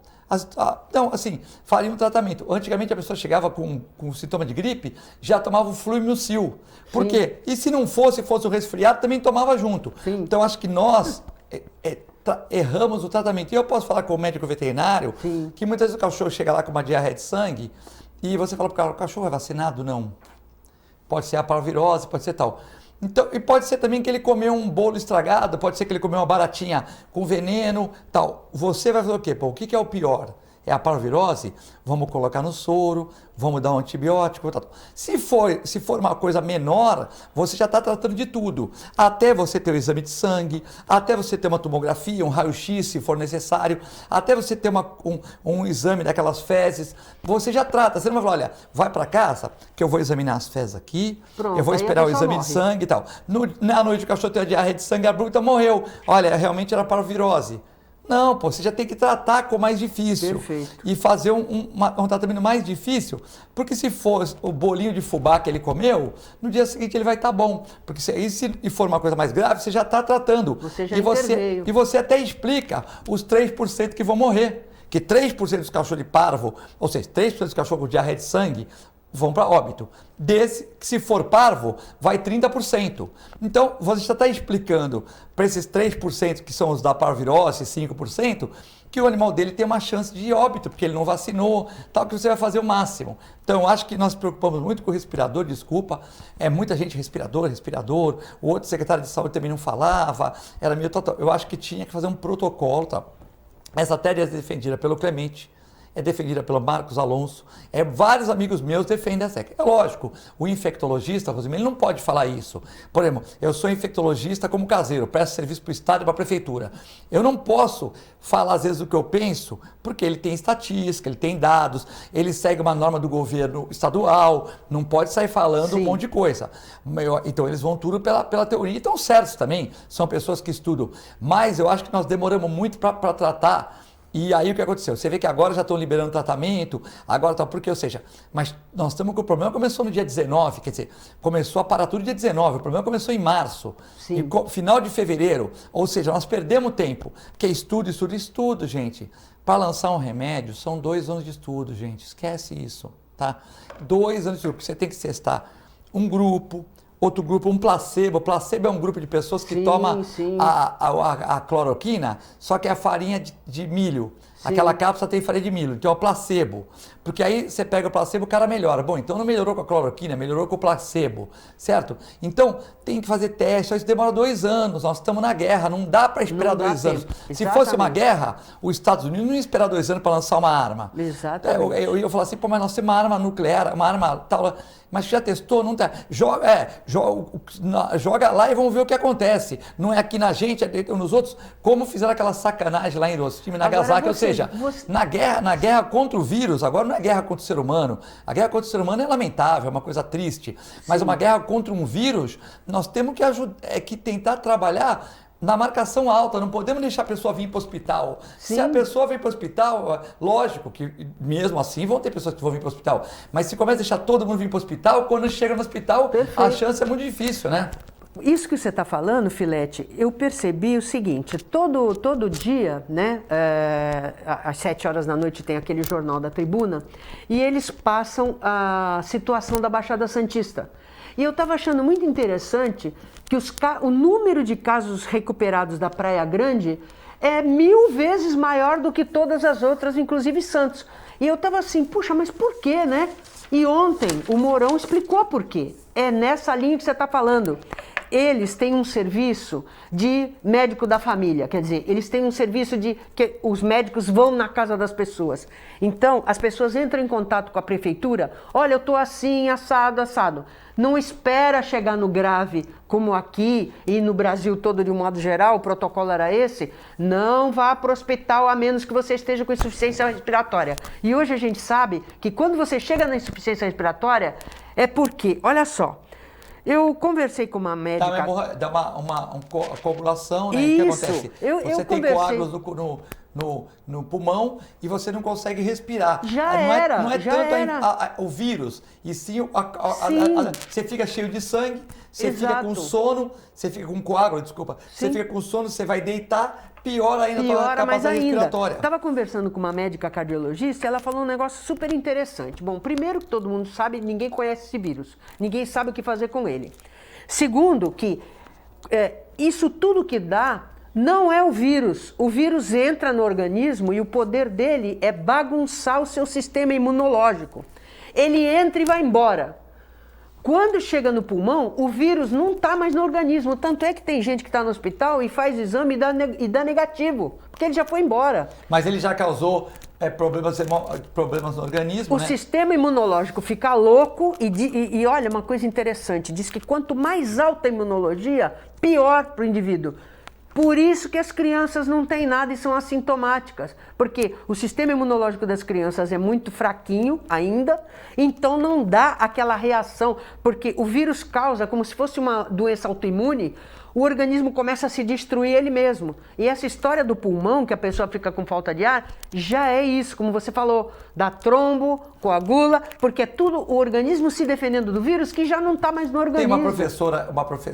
Então, assim, faria um tratamento. Antigamente a pessoa chegava com sintoma de gripe, já tomava o Fluimucil. Por quê? E se não fosse o resfriado, também tomava junto. Sim. Então, acho que nós erramos o tratamento. E eu posso falar com o médico veterinário, Sim. que muitas vezes o cachorro chega lá com uma diarreia de sangue e você fala para o cachorro é vacinado? Não. Pode ser a parvovirose, pode ser tal. Então, e pode ser também que ele comeu um bolo estragado, pode ser que ele comeu uma baratinha com veneno, tal. Você vai fazer o quê? Pô, o que é o pior? é a parvovirose, vamos colocar no soro, vamos dar um antibiótico. Tal. Se for uma coisa menor, você já está tratando de tudo. Até você ter o exame de sangue, até você ter uma tomografia, um raio-x, se for necessário, até você ter um exame daquelas fezes, você já trata. Você não vai falar, olha, vai para casa, que eu vou examinar as fezes aqui, pronto, eu vou esperar o exame de sangue e tal. Na noite o cachorro tem a diarreia de sangue abrupta, morreu. Olha, realmente era parvovirose. Não, pô, você já tem que tratar com o mais difícil. Perfeito. E fazer um tratamento mais difícil, porque se for o bolinho de fubá que ele comeu, no dia seguinte ele vai estar bom. Porque se for uma coisa mais grave, você já está tratando. Você já interveio. E você até explica os 3% que vão morrer. Que 3% dos cachorros de parvo, ou seja, 3% dos cachorros com diarreia de sangue, vão para óbito. Desse, que se for parvo, vai 30%. Então, você já está explicando para esses 3% que são os da parvovirose, 5%, que o animal dele tem uma chance de óbito, porque ele não vacinou, tal, que você vai fazer o máximo. Então, eu acho que nós nos preocupamos muito com o respirador, desculpa, muita gente respirador, o outro secretário de saúde também não falava, era meio total. Eu acho que tinha que fazer um protocolo, tá? Essa tese é defendida pelo Clemente, é defendida pelo Marcos Alonso, vários amigos meus defendem essa. É lógico, o infectologista, Rosimir, ele não pode falar isso. Por exemplo, eu sou infectologista como caseiro, presto serviço para o Estado e para a Prefeitura. Eu não posso falar às vezes o que eu penso, porque ele tem estatística, ele tem dados, ele segue uma norma do governo estadual, não pode sair falando um monte de coisa. Então eles vão tudo pela teoria e estão certos também, são pessoas que estudam. Mas eu acho que nós demoramos muito para tratar. E aí o que aconteceu? Você vê que agora já estão liberando tratamento, agora tá, porque, ou seja, mas nós estamos com o problema, começou no dia 19, quer dizer, começou a parar tudo no dia 19, o problema começou em março, e final de fevereiro, ou seja, nós perdemos tempo, porque estudo, gente. Para lançar um remédio, são 2 anos de estudo, gente, esquece isso, tá? 2 anos de estudo, porque você tem que testar um grupo, outro grupo, um placebo. O placebo é um grupo de pessoas que toma a cloroquina, só que é a farinha de milho. Sim. Aquela cápsula tem farinha de milho, então é o placebo. Porque aí você pega o placebo, o cara melhora. Bom, então não melhorou com a cloroquina, melhorou com o placebo, certo? Então tem que fazer teste, isso demora 2 anos, nós estamos na guerra, não dá para esperar 2 anos. Se fosse uma guerra, os Estados Unidos não ia esperar 2 anos para lançar uma arma. Exatamente. Eu ia falar assim, pô, mas nós temos uma arma nuclear, uma arma tal, mas já testou? Não tá. Joga lá e vamos ver o que acontece. Não é aqui na gente, é nos outros, como fizeram aquela sacanagem lá em Hiroshima e Nagasaki, ou seja, na guerra contra o vírus, agora não é guerra contra o ser humano, a guerra contra o ser humano é lamentável, é uma coisa triste, mas uma guerra contra um vírus, nós temos que tentar trabalhar na marcação alta, não podemos deixar a pessoa vir para o hospital. Sim. Se a pessoa vem para o hospital, lógico que mesmo assim vão ter pessoas que vão vir para o hospital, mas se começa a deixar todo mundo vir para o hospital, quando chega no hospital, a chance é muito difícil, né? Isso que você está falando, Filete, eu percebi o seguinte, todo dia, né, às 7 horas da noite tem aquele jornal da Tribuna, e eles passam a situação da Baixada Santista. E eu estava achando muito interessante que o número de casos recuperados da Praia Grande é 1000 vezes maior do que todas as outras, inclusive Santos. E eu estava assim, puxa, mas por quê, né? E ontem o Mourão explicou por quê. É nessa linha que você está falando. Eles têm um serviço de médico da família, quer dizer, eles têm um serviço de que os médicos vão na casa das pessoas. Então, as pessoas entram em contato com a prefeitura, olha, eu estou assim, assado. Não espera chegar no grave, como aqui e no Brasil todo de um modo geral, o protocolo era esse, não vá para o hospital a menos que você esteja com insuficiência respiratória. E hoje a gente sabe que quando você chega na insuficiência respiratória, é porque, olha só, eu conversei com uma médica... Dá uma coagulação, né? Isso. O que acontece? Você tem coágulos no pulmão e você não consegue respirar. Não é tanto o vírus, e sim, você fica cheio de sangue, você fica com sono, você fica com coágulo, você fica com sono, você vai deitar, piora ainda a tua capacidade respiratória. Estava conversando com uma médica cardiologista e ela falou um negócio super interessante. Bom, primeiro que todo mundo sabe, ninguém conhece esse vírus. Ninguém sabe o que fazer com ele. Segundo que isso tudo que dá não é o vírus. O vírus entra no organismo e o poder dele é bagunçar o seu sistema imunológico. Ele entra e vai embora. Quando chega no pulmão, o vírus não está mais no organismo. Tanto é que tem gente que está no hospital e faz exame e dá negativo, porque ele já foi embora. Mas ele já causou problemas no organismo, O né? sistema imunológico fica louco e olha, uma coisa interessante, diz que quanto mais alta a imunologia, pior para o indivíduo. Por isso que as crianças não têm nada e são assintomáticas, porque o sistema imunológico das crianças é muito fraquinho ainda, então não dá aquela reação, porque o vírus causa como se fosse uma doença autoimune, o organismo começa a se destruir ele mesmo. E essa história do pulmão, que a pessoa fica com falta de ar, já é isso, como você falou, dá trombo, coagula, porque é tudo o organismo se defendendo do vírus que já não está mais no organismo.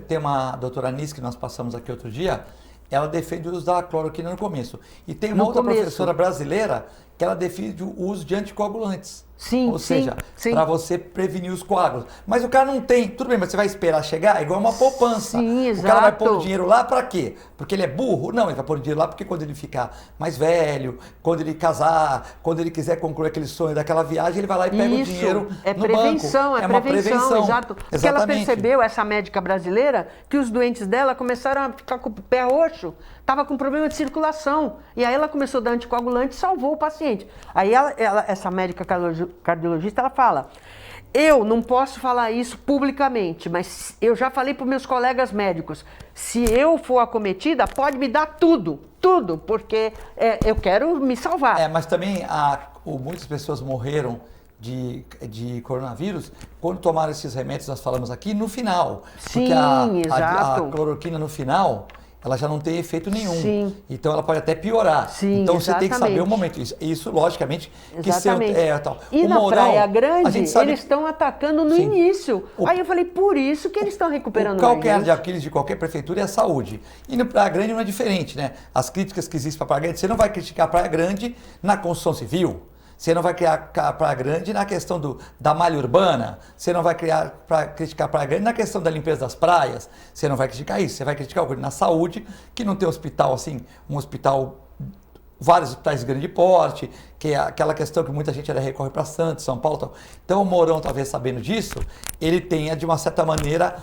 Tem uma doutora Anis que nós passamos aqui outro dia, ela defende o uso da cloroquina no começo. E tem uma outra professora brasileira que ela defende o uso de anticoagulantes. Sim, ou seja, para você prevenir os coágulos. Mas o cara não tem, tudo bem, mas você vai esperar chegar, é igual uma poupança. Sim, exato. O cara vai pôr o dinheiro lá para quê? Porque ele é burro? Não, ele vai pôr o dinheiro lá porque quando ele ficar mais velho, quando ele casar, quando ele quiser concluir aquele sonho daquela viagem, ele vai lá e pega o dinheiro no banco. É uma prevenção, exato. Porque Exatamente. ela percebeu, essa médica brasileira, que os doentes dela começaram a ficar com o pé roxo, estava com problema de circulação. E aí ela começou a dar anticoagulante e salvou o paciente. Aí essa médica cardiologista, ela fala, eu não posso falar isso publicamente, mas eu já falei para os meus colegas médicos, se eu for acometida, pode me dar tudo, porque eu quero me salvar. Mas também muitas pessoas morreram de coronavírus quando tomaram esses remédios, nós falamos aqui, no final. Sim, porque exato. a cloroquina no final, ela já não tem efeito nenhum. Sim. Então ela pode até piorar. Sim, então exatamente. você tem que saber o momento. Isso logicamente, Exatamente. tal. E na Praia Grande, eles estão atacando no Sim. início. Aí eu falei, por isso que eles estão recuperando. O calcanhar de Aquiles de qualquer prefeitura é a saúde. E no Praia Grande não é diferente, né? As críticas que existem para a Praia Grande, você não vai criticar a Praia Grande na construção civil. Você não vai criar a Praia Grande na questão da malha urbana. Você não vai criticar a Praia Grande na questão da limpeza das praias. Você não vai criticar isso. Você vai criticar o na saúde, que não tem hospital assim, vários hospitais de grande porte, que é aquela questão que muita gente recorre para Santos, São Paulo. Tal. Então o Mourão, talvez sabendo disso, ele tenha, de uma certa maneira,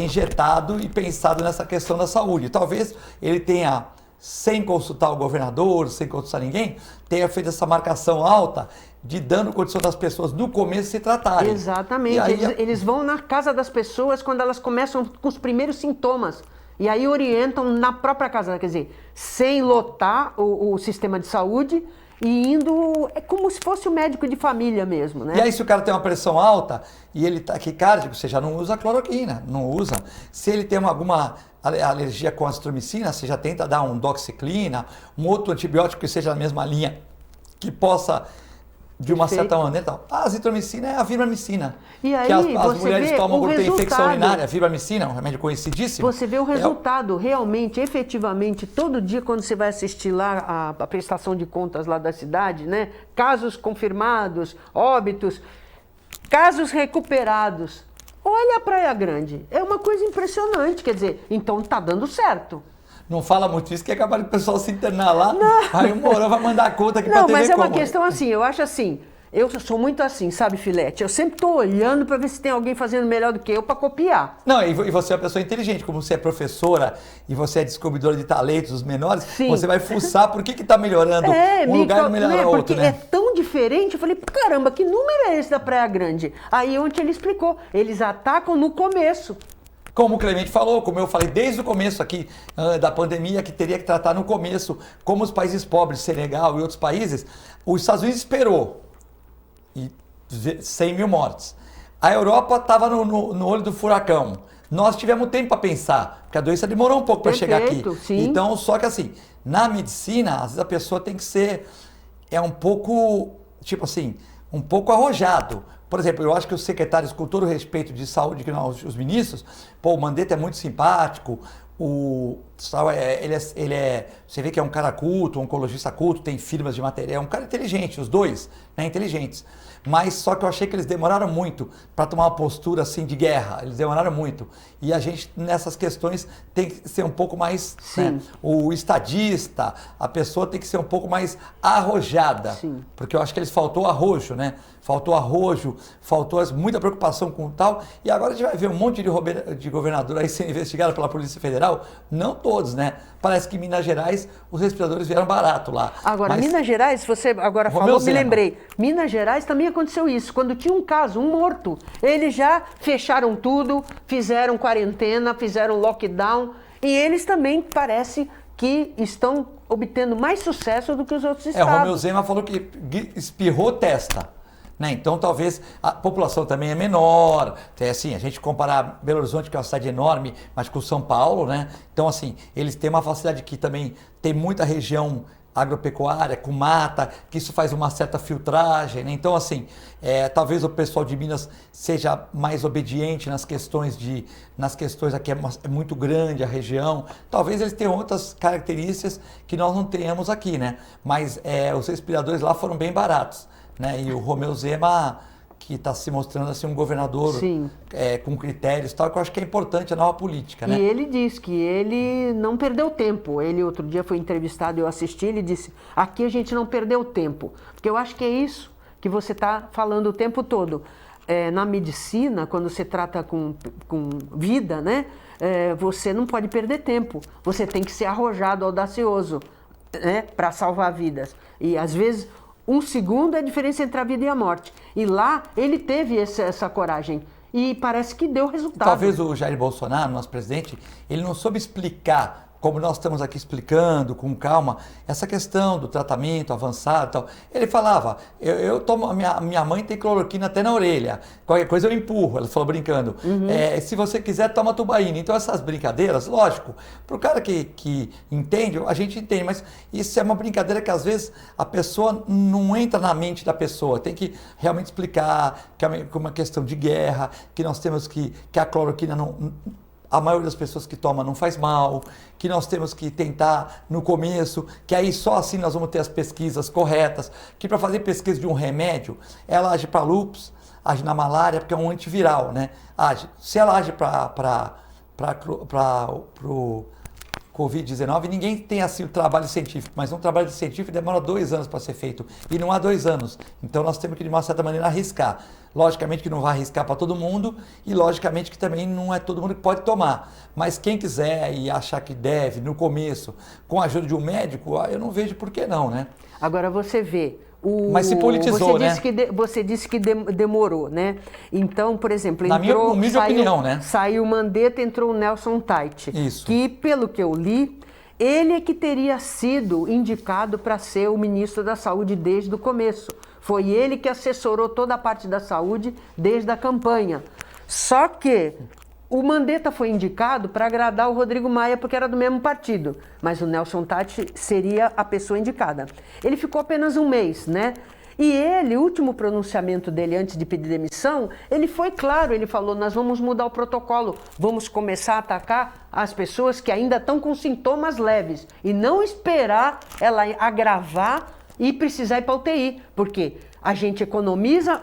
injetado e pensado nessa questão da saúde. Talvez ele tenha, sem consultar o governador, sem consultar ninguém, tenha feito essa marcação alta de dando condição das pessoas no começo se tratarem. Exatamente. Aí, eles vão na casa das pessoas quando elas começam com os primeiros sintomas. E aí orientam na própria casa, quer dizer, sem lotar o sistema de saúde e indo, é como se fosse o médico de família mesmo, né? E aí se o cara tem uma pressão alta e ele está taquicárdico, você já não usa cloroquina, não usa. Se ele tem alguma alergia com azitromicina, você já tenta dar um doxiciclina, um outro antibiótico que seja na mesma linha, que possa, de uma certa maneira, tal. A azitromicina é a vibramicina, e aí, que as mulheres tomam quando tem infecção urinária. A vibramicina é um remédio conhecidíssimo. Você vê o resultado, realmente, efetivamente, todo dia quando você vai assistir lá a prestação de contas lá da cidade, né? Casos confirmados, óbitos, casos recuperados. Olha a Praia Grande, é uma coisa impressionante, quer dizer, então tá dando certo. Não fala muito isso, que é capaz do pessoal se internar lá, aí o Mourão vai mandar a conta aqui pra TV. Não, mas é uma como? questão assim, eu acho assim, eu sou muito assim, sabe, Filete? Eu sempre estou olhando para ver se tem alguém fazendo melhor do que eu para copiar. Não, e você é uma pessoa inteligente, como você é professora e você é descobridora de talentos dos menores, Sim. Você vai fuçar por que está melhorando um lugar e não melhora outro, porque né? é tão diferente, eu falei, caramba, que número é esse da Praia Grande? Aí ontem ele explicou, eles atacam no começo. Como o Clemente falou, como eu falei desde o começo aqui da pandemia, que teria que tratar no começo, como os países pobres, Senegal e outros países, os Estados Unidos esperou. E 100 mil mortes. A Europa estava no olho do furacão. Nós tivemos tempo para pensar, porque a doença demorou um pouco para chegar aqui. Sim. Então, só que assim, na medicina, às vezes a pessoa tem que ser um pouco, tipo assim, um pouco arrojado. Por exemplo, eu acho que os secretários, com todo o respeito de saúde, que nós, os ministros, o Mandetta é muito simpático, você vê que é um cara culto, um oncologista culto, tem firmas de material, é um cara inteligente, os dois, né, inteligentes. Mas só que eu achei que eles demoraram muito para tomar uma postura assim de guerra, eles demoraram muito. E a gente, nessas questões, tem que ser um pouco mais, né, o estadista, a pessoa tem que ser um pouco mais arrojada. Sim. Porque eu acho que eles faltou arrojo, né? Faltou arrojo, faltou muita preocupação com tal. E agora a gente vai ver um monte de governador aí sendo investigado pela Polícia Federal. Não todos, né? Parece que em Minas Gerais os respiradores vieram barato lá. Agora, Minas Gerais, você agora falou, me lembrei. Minas Gerais também aconteceu isso. Quando tinha um caso, um morto, eles já fecharam tudo, fizeram quarentena, fizeram lockdown. E eles também parece que estão obtendo mais sucesso do que os outros estados. O Romeu Zema falou que espirrou, testa. Né? Então, talvez a população também é menor. Assim, a gente comparar Belo Horizonte, que é uma cidade enorme, mas com São Paulo, né? Então, assim, eles têm uma facilidade que também tem muita região agropecuária, com mata, que isso faz uma certa filtragem, né? Então, assim, talvez o pessoal de Minas seja mais obediente nas questões aqui é muito grande a região, talvez eles tenham outras características que nós não tenhamos aqui, né? Mas os respiradores lá foram bem baratos, né? E o Romeu Zema, que está se mostrando assim um governador com critérios e tal, que eu acho que é importante a nova política, né? E ele diz que ele não perdeu tempo. Ele outro dia foi entrevistado, eu assisti, ele disse, aqui a gente não perdeu tempo. Porque eu acho que é isso que você está falando o tempo todo. Na medicina, quando você trata com vida, né? Você não pode perder tempo. Você tem que ser arrojado, audacioso, né? Para salvar vidas. E às vezes 1 segundo é a diferença entre a vida e a morte. E lá ele teve essa coragem. E parece que deu resultado. Talvez o Jair Bolsonaro, nosso presidente, ele não soube explicar, como nós estamos aqui explicando, com calma, essa questão do tratamento avançado e tal. Ele falava, eu tomo, minha mãe tem cloroquina até na orelha, qualquer coisa eu empurro, ela falou brincando. Se você quiser, toma tubaína. Então essas brincadeiras, lógico, para o cara que entende, a gente entende, mas isso é uma brincadeira que às vezes a pessoa não entra na mente da pessoa, tem que realmente explicar que é uma questão de guerra, que nós temos que a cloroquina não... A maioria das pessoas que tomam não faz mal, que nós temos que tentar no começo, que aí só assim nós vamos ter as pesquisas corretas, que para fazer pesquisa de um remédio, ela age para lúpus, age na malária, porque é um antiviral, né? Se ela age para o Covid-19, ninguém tem assim o trabalho científico, mas um trabalho científico demora 2 anos para ser feito, e não há 2 anos. Então nós temos que, de uma certa maneira, arriscar. Logicamente que não vai arriscar para todo mundo, e logicamente que também não é todo mundo que pode tomar. Mas quem quiser e achar que deve, no começo, com a ajuda de um médico, eu não vejo por que não, né? Agora você vê... Mas se politizou, né? Você disse que demorou, né? Então, por exemplo, na minha humilde opinião, né? Saiu o Mandetta, entrou o Nelson Teich. Isso. Que, pelo que eu li, ele é que teria sido indicado para ser o ministro da Saúde desde o começo. Foi ele que assessorou toda a parte da saúde desde a campanha. Só que o Mandetta foi indicado para agradar o Rodrigo Maia, porque era do mesmo partido. Mas o Nelson Teich seria a pessoa indicada. Ele ficou apenas 1 mês, né? E ele, o último pronunciamento dele antes de pedir demissão, ele foi claro, ele falou, nós vamos mudar o protocolo, vamos começar a atacar as pessoas que ainda estão com sintomas leves e não esperar ela agravar e precisar ir para a UTI, porque a gente economiza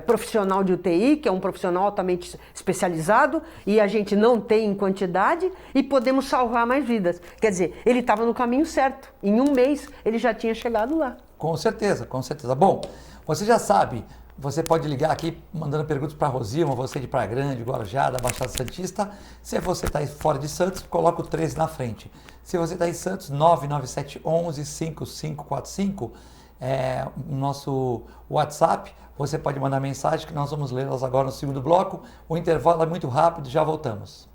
profissional de UTI, que é um profissional altamente especializado, e a gente não tem em quantidade, e podemos salvar mais vidas. Quer dizer, ele estava no caminho certo. Em 1 mês, ele já tinha chegado lá. Com certeza, com certeza. Bom, você já sabe, você pode ligar aqui mandando perguntas para a Rosilma, você de Praia Grande, Guarujá, da Baixada Santista. Se você está fora de Santos, coloca o 13 na frente. Se você está em Santos, 997 11 5545. O nosso WhatsApp, você pode mandar mensagem que nós vamos lê-las agora no segundo bloco. O intervalo é muito rápido, já voltamos.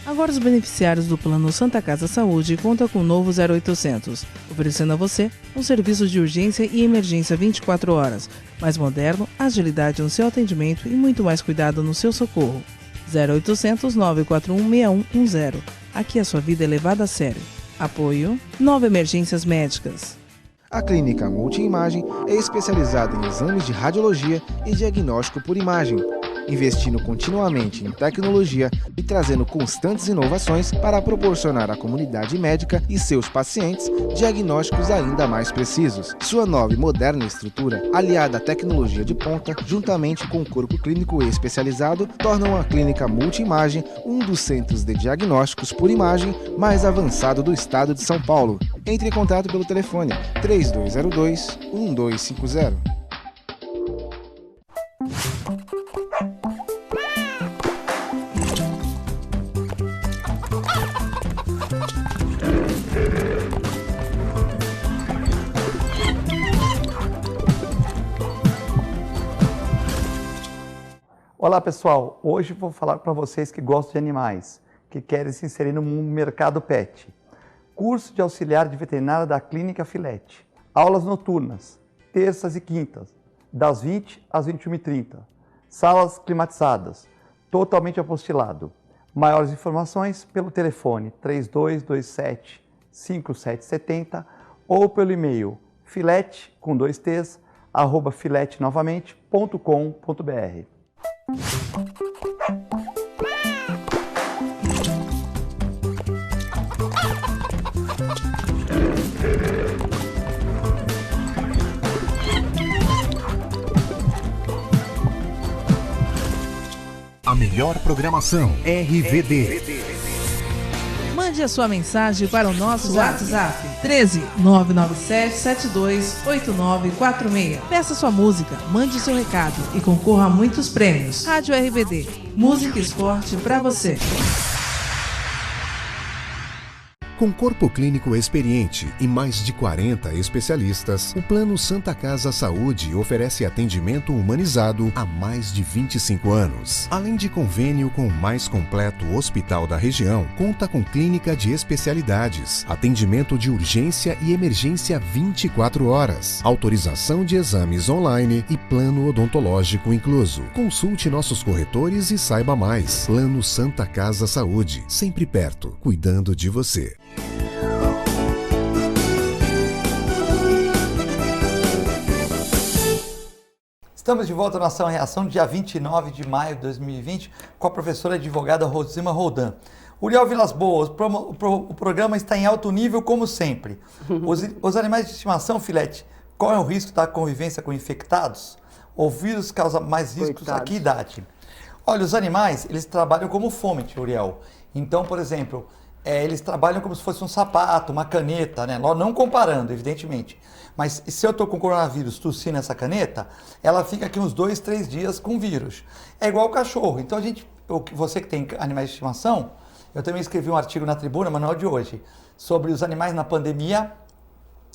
Agora os beneficiários do Plano Santa Casa Saúde contam com o novo 0800, oferecendo a você um serviço de urgência e emergência 24 horas, mais moderno, agilidade no seu atendimento e muito mais cuidado no seu socorro. 0800 941 6110. Aqui a sua vida é levada a sério. Apoio 9 Emergências Médicas. A Clínica Multiimagem é especializada em exames de radiologia e diagnóstico por imagem, investindo continuamente em tecnologia e trazendo constantes inovações para proporcionar à comunidade médica e seus pacientes diagnósticos ainda mais precisos. Sua nova e moderna estrutura, aliada à tecnologia de ponta, juntamente com o corpo clínico especializado, tornam a Clínica Multiimagem um dos centros de diagnósticos por imagem mais avançado do estado de São Paulo. Entre em contato pelo telefone 3202-1250. Olá pessoal, hoje vou falar para vocês que gostam de animais, que querem se inserir no mercado pet. Curso de auxiliar de veterinária da Clínica Filete. Aulas noturnas, terças e quintas, das 20 às 21h30. Salas climatizadas, totalmente apostilado. Maiores informações pelo telefone 3227-5770 ou pelo e-mail filete, com 2 T's, @filetenovamente.com.br. A melhor programação RVD. Mande a sua mensagem para o nosso WhatsApp 13 997 72 8946. Peça sua música, mande seu recado e concorra a muitos prêmios. Rádio RVD, música e esporte para você. Com corpo clínico experiente e mais de 40 especialistas, o Plano Santa Casa Saúde oferece atendimento humanizado há mais de 25 anos. Além de convênio com o mais completo hospital da região, conta com clínica de especialidades, atendimento de urgência e emergência 24 horas, autorização de exames online e plano odontológico incluso. Consulte nossos corretores e saiba mais. Plano Santa Casa Saúde, sempre perto, cuidando de você. Estamos de volta na Ação e Reação, dia 29 de maio de 2020, com a professora advogada Rosima Roldan. Uriel Vilas Boas, o programa está em alto nível, como sempre. Os animais de estimação, Filete, qual é o risco da convivência com infectados? O vírus causa mais riscos a que idade? Olha, os animais, eles trabalham como fômite, Uriel. Então, por exemplo, eles trabalham como se fosse um sapato, uma caneta, né? Não comparando, evidentemente. Mas se eu estou com coronavírus tossindo essa caneta, ela fica aqui uns 2, 3 dias com vírus. É igual o cachorro. Então, você que tem animais de estimação, eu também escrevi um artigo na Tribuna, mas não é de hoje, sobre os animais na pandemia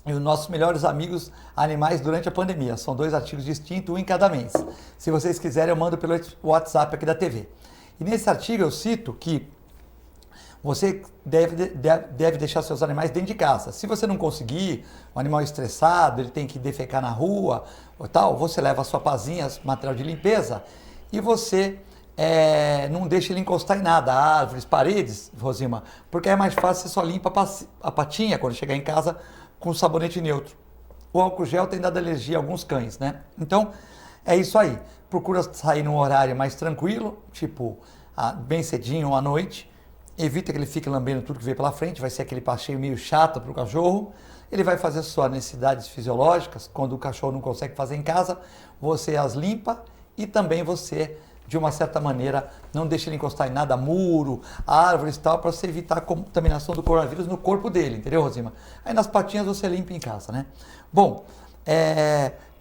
e os nossos melhores amigos animais durante a pandemia. São 2 artigos distintos, um em cada mês. Se vocês quiserem, eu mando pelo WhatsApp aqui da TV. E nesse artigo eu cito que você deve deixar seus animais dentro de casa. Se você não conseguir, um animal estressado, ele tem que defecar na rua, ou tal, você leva a sua pazinha, material de limpeza, e você não deixa ele encostar em nada, árvores, paredes, Rosima, porque é mais fácil, você só limpa a patinha quando chegar em casa com sabonete neutro. O álcool gel tem dado alergia a alguns cães, né? Então, é isso aí. Procura sair num horário mais tranquilo, tipo bem cedinho ou à noite. Evita que ele fique lambendo tudo que vê pela frente, vai ser aquele passeio meio chato para o cachorro. Ele vai fazer suas necessidades fisiológicas, quando o cachorro não consegue fazer em casa, você as limpa e também você, de uma certa maneira, não deixa ele encostar em nada, muro, árvores e tal, para você evitar a contaminação do coronavírus no corpo dele, entendeu, Rosima? Aí nas patinhas você limpa em casa, né? Bom,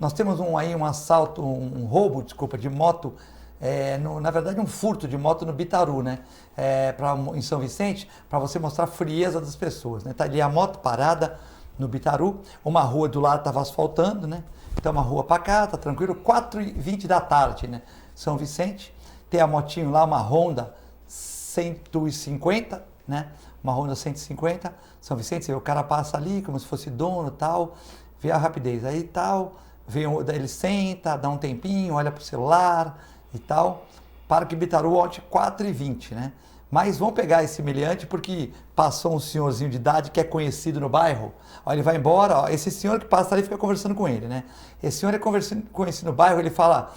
nós temos um assalto, um roubo, desculpa, de moto, na verdade um furto de moto no Bitaru, né? Em São Vicente, para você mostrar a frieza das pessoas, né? Tá ali a moto parada no Bitaru, uma rua do lado estava asfaltando, né? Então uma rua pacata, tranquilo, 4h20 da tarde, né? São Vicente, tem a motinho lá, uma Honda 150, né? Uma Honda 150, São Vicente, o cara passa ali como se fosse dono e tal, vê a rapidez, aí tal, daí ele senta, dá um tempinho, olha pro celular e tal, Parque Bitaru, ontem 4h20, né? Mas vamos pegar esse meliante porque passou um senhorzinho de idade que é conhecido no bairro, ó, ele vai embora, ó, esse senhor que passa ali fica conversando com ele, né? Esse senhor é conhecido no bairro, ele fala,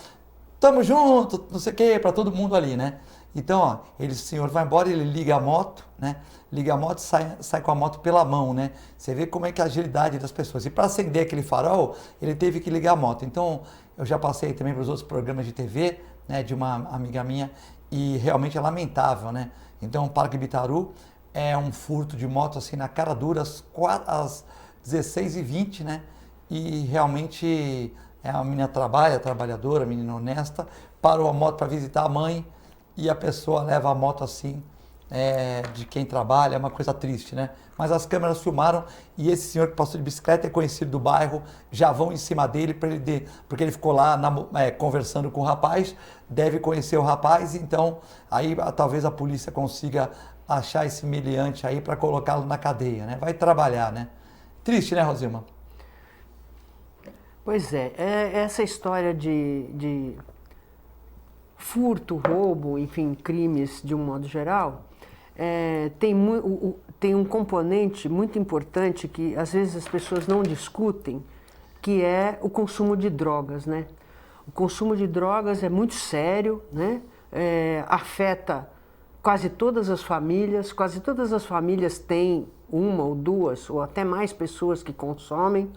tamo junto, não sei o que, para todo mundo ali, né? Então, ó, o senhor vai embora, ele liga a moto, né? Liga a moto e sai com a moto pela mão, né? Você vê como é que é a agilidade das pessoas. E para acender aquele farol, ele teve que ligar a moto. Então, eu já passei também para os outros programas de TV, né, de uma amiga minha, e realmente é lamentável, né? Então, o Parque Bitaru é um furto de moto assim na cara dura às 16h20, né? E realmente a menina trabalhadora, a menina honesta, parou a moto para visitar a mãe e a pessoa leva a moto assim de quem trabalha, é uma coisa triste, né? Mas as câmeras filmaram e esse senhor que passou de bicicleta é conhecido do bairro, já vão em cima dele, porque ele ficou lá conversando com o rapaz, deve conhecer o rapaz, então aí talvez a polícia consiga achar esse meliante aí para colocá-lo na cadeia, né? Vai trabalhar, né? Triste, né, Rosilma? Pois é, essa história de furto, roubo, enfim, crimes de um modo geral, tem um componente muito importante que às vezes as pessoas não discutem, que é o consumo de drogas, né? O consumo de drogas é muito sério, né? Afeta quase todas as famílias têm uma ou duas ou até mais pessoas que consomem,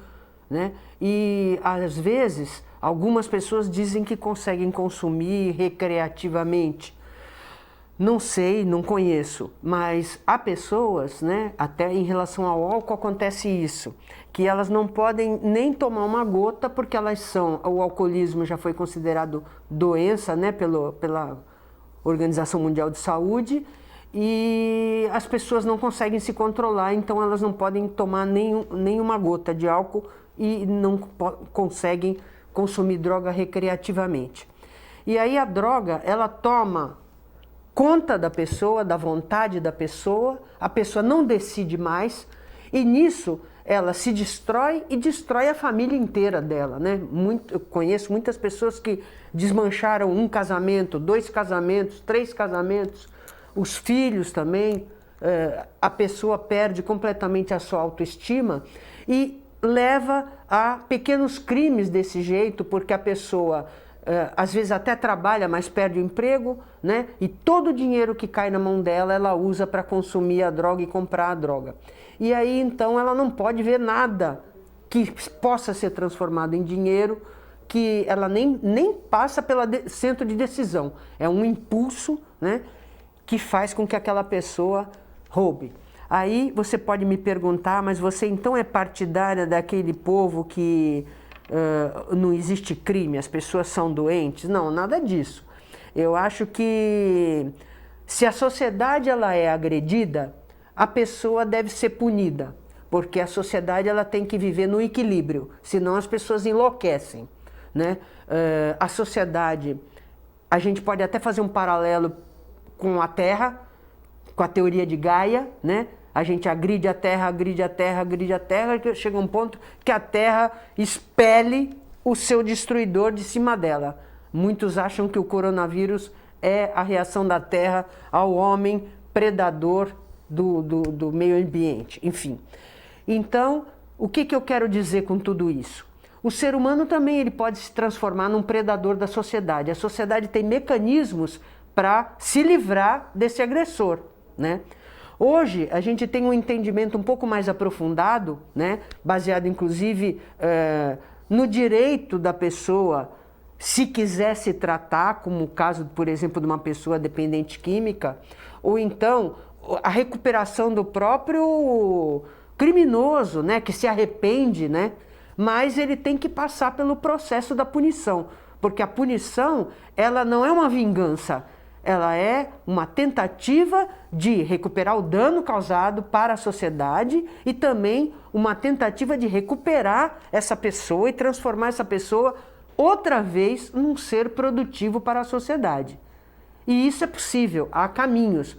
né? E às vezes algumas pessoas dizem que conseguem consumir recreativamente. Não sei, não conheço, mas há pessoas, né, até em relação ao álcool acontece isso, que elas não podem nem tomar uma gota porque o alcoolismo já foi considerado doença, né, pela Organização Mundial de Saúde, e as pessoas não conseguem se controlar, então elas não podem tomar nenhuma gota de álcool e não conseguem consumir droga recreativamente. E aí a droga, ela toma conta da pessoa, da vontade da pessoa, a pessoa não decide mais, e nisso ela se destrói e destrói a família inteira dela, né? Eu conheço muitas pessoas que desmancharam um casamento, 2 casamentos, 3 casamentos, os filhos também, a pessoa perde completamente a sua autoestima e leva a pequenos crimes desse jeito, porque a pessoa às vezes até trabalha, mas perde o emprego, né? E todo o dinheiro que cai na mão dela, ela usa para consumir a droga e comprar a droga. E aí, então, ela não pode ver nada que possa ser transformado em dinheiro, que ela nem passa pelo centro de decisão. É um impulso, né, que faz com que aquela pessoa roube. Aí você pode me perguntar, mas você então é partidária daquele povo que não existe crime, as pessoas são doentes? Não, nada disso. Eu acho que se a sociedade ela é agredida, a pessoa deve ser punida, porque a sociedade ela tem que viver no equilíbrio, senão as pessoas enlouquecem, né? A sociedade, a gente pode até fazer um paralelo com a Terra, com a teoria de Gaia, né? A gente agride a Terra, chega um ponto que a Terra expele o seu destruidor de cima dela. Muitos acham que o coronavírus é a reação da Terra ao homem predador do meio ambiente, enfim. Então, o que eu quero dizer com tudo isso? O ser humano também ele pode se transformar num predador da sociedade. A sociedade tem mecanismos para se livrar desse agressor, né? Hoje, a gente tem um entendimento um pouco mais aprofundado, né, baseado inclusive no direito da pessoa, se quiser se tratar, como o caso, por exemplo, de uma pessoa dependente química, ou então a recuperação do próprio criminoso, né, que se arrepende, né, mas ele tem que passar pelo processo da punição, porque a punição ela não é uma vingança, ela é uma tentativa de recuperar o dano causado para a sociedade e também uma tentativa de recuperar essa pessoa e transformar essa pessoa outra vez num ser produtivo para a sociedade. E isso é possível, há caminhos.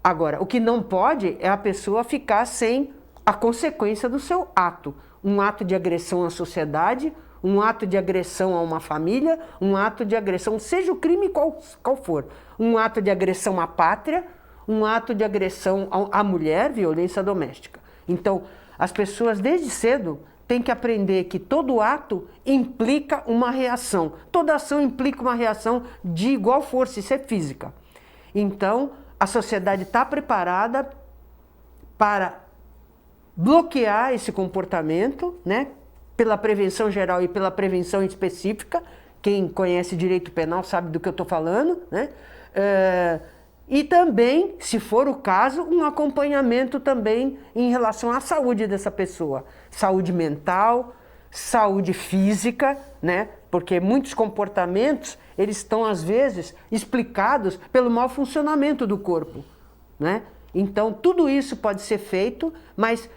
Agora, o que não pode é a pessoa ficar sem a consequência do seu ato. Um ato de agressão à sociedade, um ato de agressão a uma família, um ato de agressão, seja o crime qual for, um ato de agressão à pátria, um ato de agressão à mulher, violência doméstica. Então, as pessoas desde cedo têm que aprender que todo ato implica uma reação, toda ação implica uma reação de igual força, isso é física. Então, a sociedade está preparada para bloquear esse comportamento, né? Pela prevenção geral e pela prevenção específica. Quem conhece direito penal sabe do que eu estou falando, né? E também, se for o caso, um acompanhamento também em relação à saúde dessa pessoa. Saúde mental, saúde física, né? Porque muitos comportamentos, eles estão às vezes explicados pelo mau funcionamento do corpo. né? Então, tudo isso pode ser feito, mas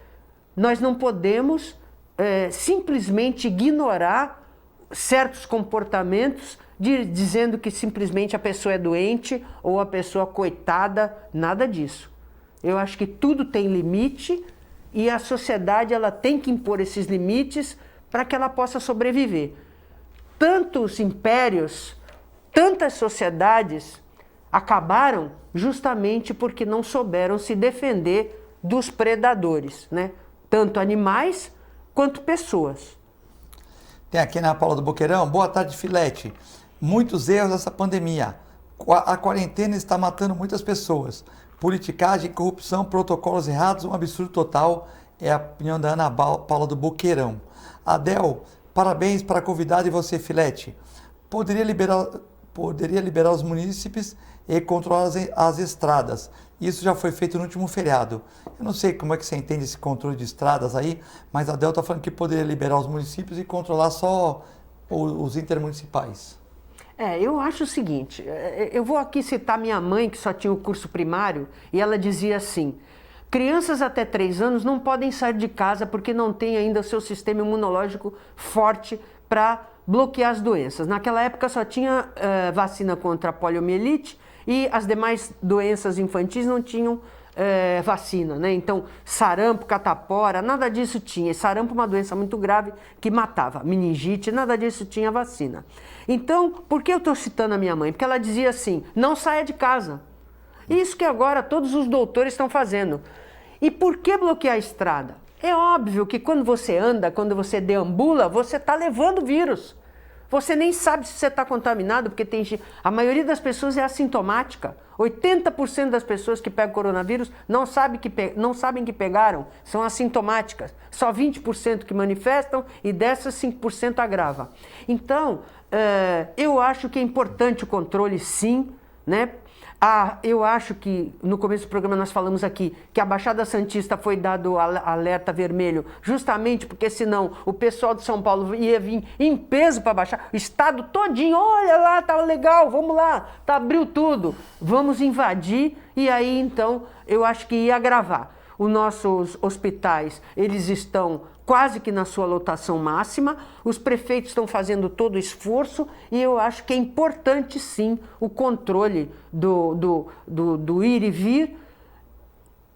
nós não podemos simplesmente ignorar certos comportamentos dizendo que simplesmente a pessoa é doente ou a pessoa coitada, nada disso. Eu acho que tudo tem limite e a sociedade ela tem que impor esses limites para que ela possa sobreviver. Tantos impérios, tantas sociedades acabaram justamente porque não souberam se defender dos predadores, né? Tanto animais quanto pessoas. Tem aqui na Paula do Boqueirão, boa tarde, Filete. Muitos erros dessa pandemia. A quarentena está matando muitas pessoas. Politicagem, corrupção, protocolos errados, um absurdo total. É a opinião da Ana Paula do Boqueirão. Adel, parabéns para a convidada e você, Filete. Poderia liberar os munícipes e controlar as estradas. Isso já foi feito no último feriado. Eu não sei como é que você entende esse controle de estradas aí, mas a Adel está falando que poderia liberar os municípios e controlar só os intermunicipais. Eu acho o seguinte, eu vou aqui citar minha mãe, que só tinha o curso primário, e ela dizia assim: crianças até 3 anos não podem sair de casa porque não têm ainda o seu sistema imunológico forte para bloquear as doenças. Naquela época só tinha vacina contra a poliomielite e as demais doenças infantis não tinham vacina, né? Então, sarampo, catapora, nada disso tinha. E sarampo é uma doença muito grave que matava. Meningite, nada disso tinha vacina. Então, por que eu estou citando a minha mãe? Porque ela dizia assim, não saia de casa. Isso que agora todos os doutores estão fazendo. E por que bloquear a estrada? É óbvio que quando você anda, quando você deambula, você está levando vírus. Você nem sabe se você está contaminado, porque a maioria das pessoas é assintomática. 80% das pessoas que pegam coronavírus não sabem que pegaram, são assintomáticas. Só 20% que manifestam e dessas 5% agrava. Então, eu acho que é importante o controle, sim, né? Eu acho que no começo do programa nós falamos aqui que a Baixada Santista foi dado alerta vermelho justamente porque senão o pessoal de São Paulo ia vir em peso para baixar, o estado todinho, olha lá, tá legal, vamos lá, abriu tudo, vamos invadir e aí então eu acho que ia agravar. Os nossos hospitais, eles estão quase que na sua lotação máxima, os prefeitos estão fazendo todo o esforço e eu acho que é importante sim o controle do ir e vir,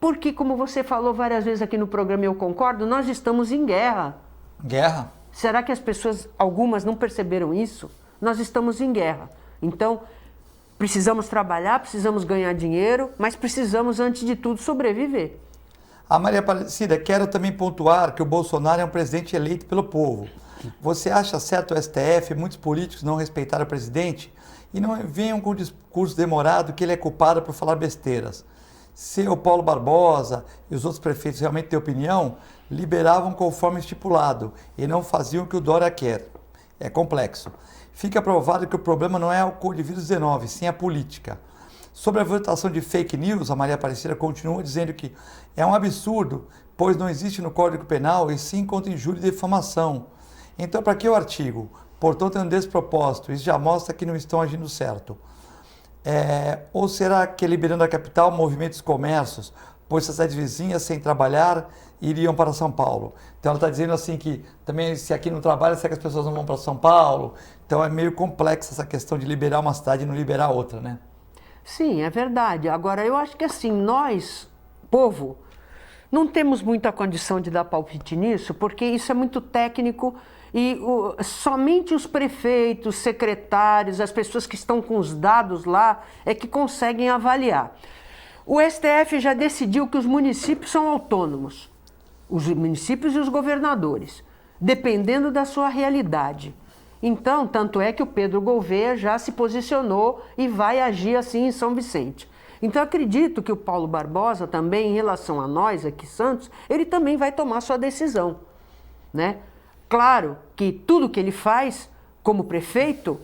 porque como você falou várias vezes aqui no programa e eu concordo, nós estamos em guerra. Guerra? Será que as pessoas, algumas não perceberam isso? Nós estamos em guerra, então precisamos trabalhar, precisamos ganhar dinheiro, mas precisamos antes de tudo sobreviver. A Maria Aparecida, quero também pontuar que o Bolsonaro é um presidente eleito pelo povo. Você acha certo o STF e muitos políticos não respeitaram o presidente? E não venham com um discurso demorado que ele é culpado por falar besteiras. Se o Paulo Barbosa e os outros prefeitos realmente têm opinião, liberavam conforme estipulado e não faziam o que o Dória quer. É complexo. Fica provado que o problema não é o Covid-19, sim a política. Sobre a votação de fake news, a Maria Aparecida continua dizendo que é um absurdo, pois não existe no Código Penal e sim contra injúria e difamação. Então, para que o artigo? Portanto, é um despropósito. Isso já mostra que não estão agindo certo. Ou será que liberando a capital movimentos comércios, pois as cidades vizinhas, sem trabalhar, iriam para São Paulo? Então, ela está dizendo assim que também, se aqui não trabalha, será que as pessoas não vão para São Paulo? Então, é meio complexa essa questão de liberar uma cidade e não liberar outra, né? Sim, é verdade. Agora, eu acho que assim, nós, povo, não temos muita condição de dar palpite nisso, porque isso é muito técnico e somente os prefeitos, secretários, as pessoas que estão com os dados lá, é que conseguem avaliar. O STF já decidiu que os municípios são autônomos, os municípios e os governadores, dependendo da sua realidade. Então, tanto é que o Pedro Gouveia já se posicionou e vai agir assim em São Vicente. Então, acredito que o Paulo Barbosa também, em relação a nós aqui, Santos, ele também vai tomar sua decisão, né? Claro que tudo que ele faz como prefeito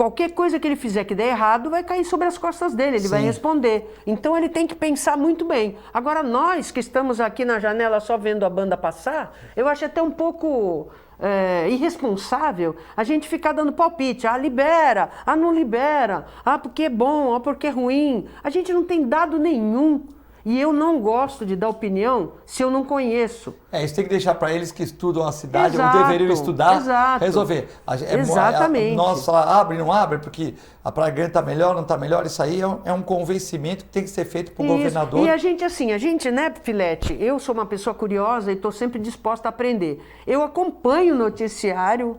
qualquer coisa que ele fizer que der errado vai cair sobre as costas dele, ele vai responder. Então ele tem que pensar muito bem. Agora nós que estamos aqui na janela só vendo a banda passar, eu acho até um pouco irresponsável a gente ficar dando palpite. Ah, libera, ah, não libera, ah, porque é bom, ah, porque é ruim. A gente não tem dado nenhum. E eu não gosto de dar opinião se eu não conheço. Isso tem que deixar para eles que estudam a cidade, ou deveriam estudar, resolver. Exatamente. Nós falar, abre, não abre, porque a Praia Grande está melhor, não está melhor, isso aí é um convencimento que tem que ser feito para o governador. E a gente, né, Filete, eu sou uma pessoa curiosa e estou sempre disposta a aprender. Eu acompanho o noticiário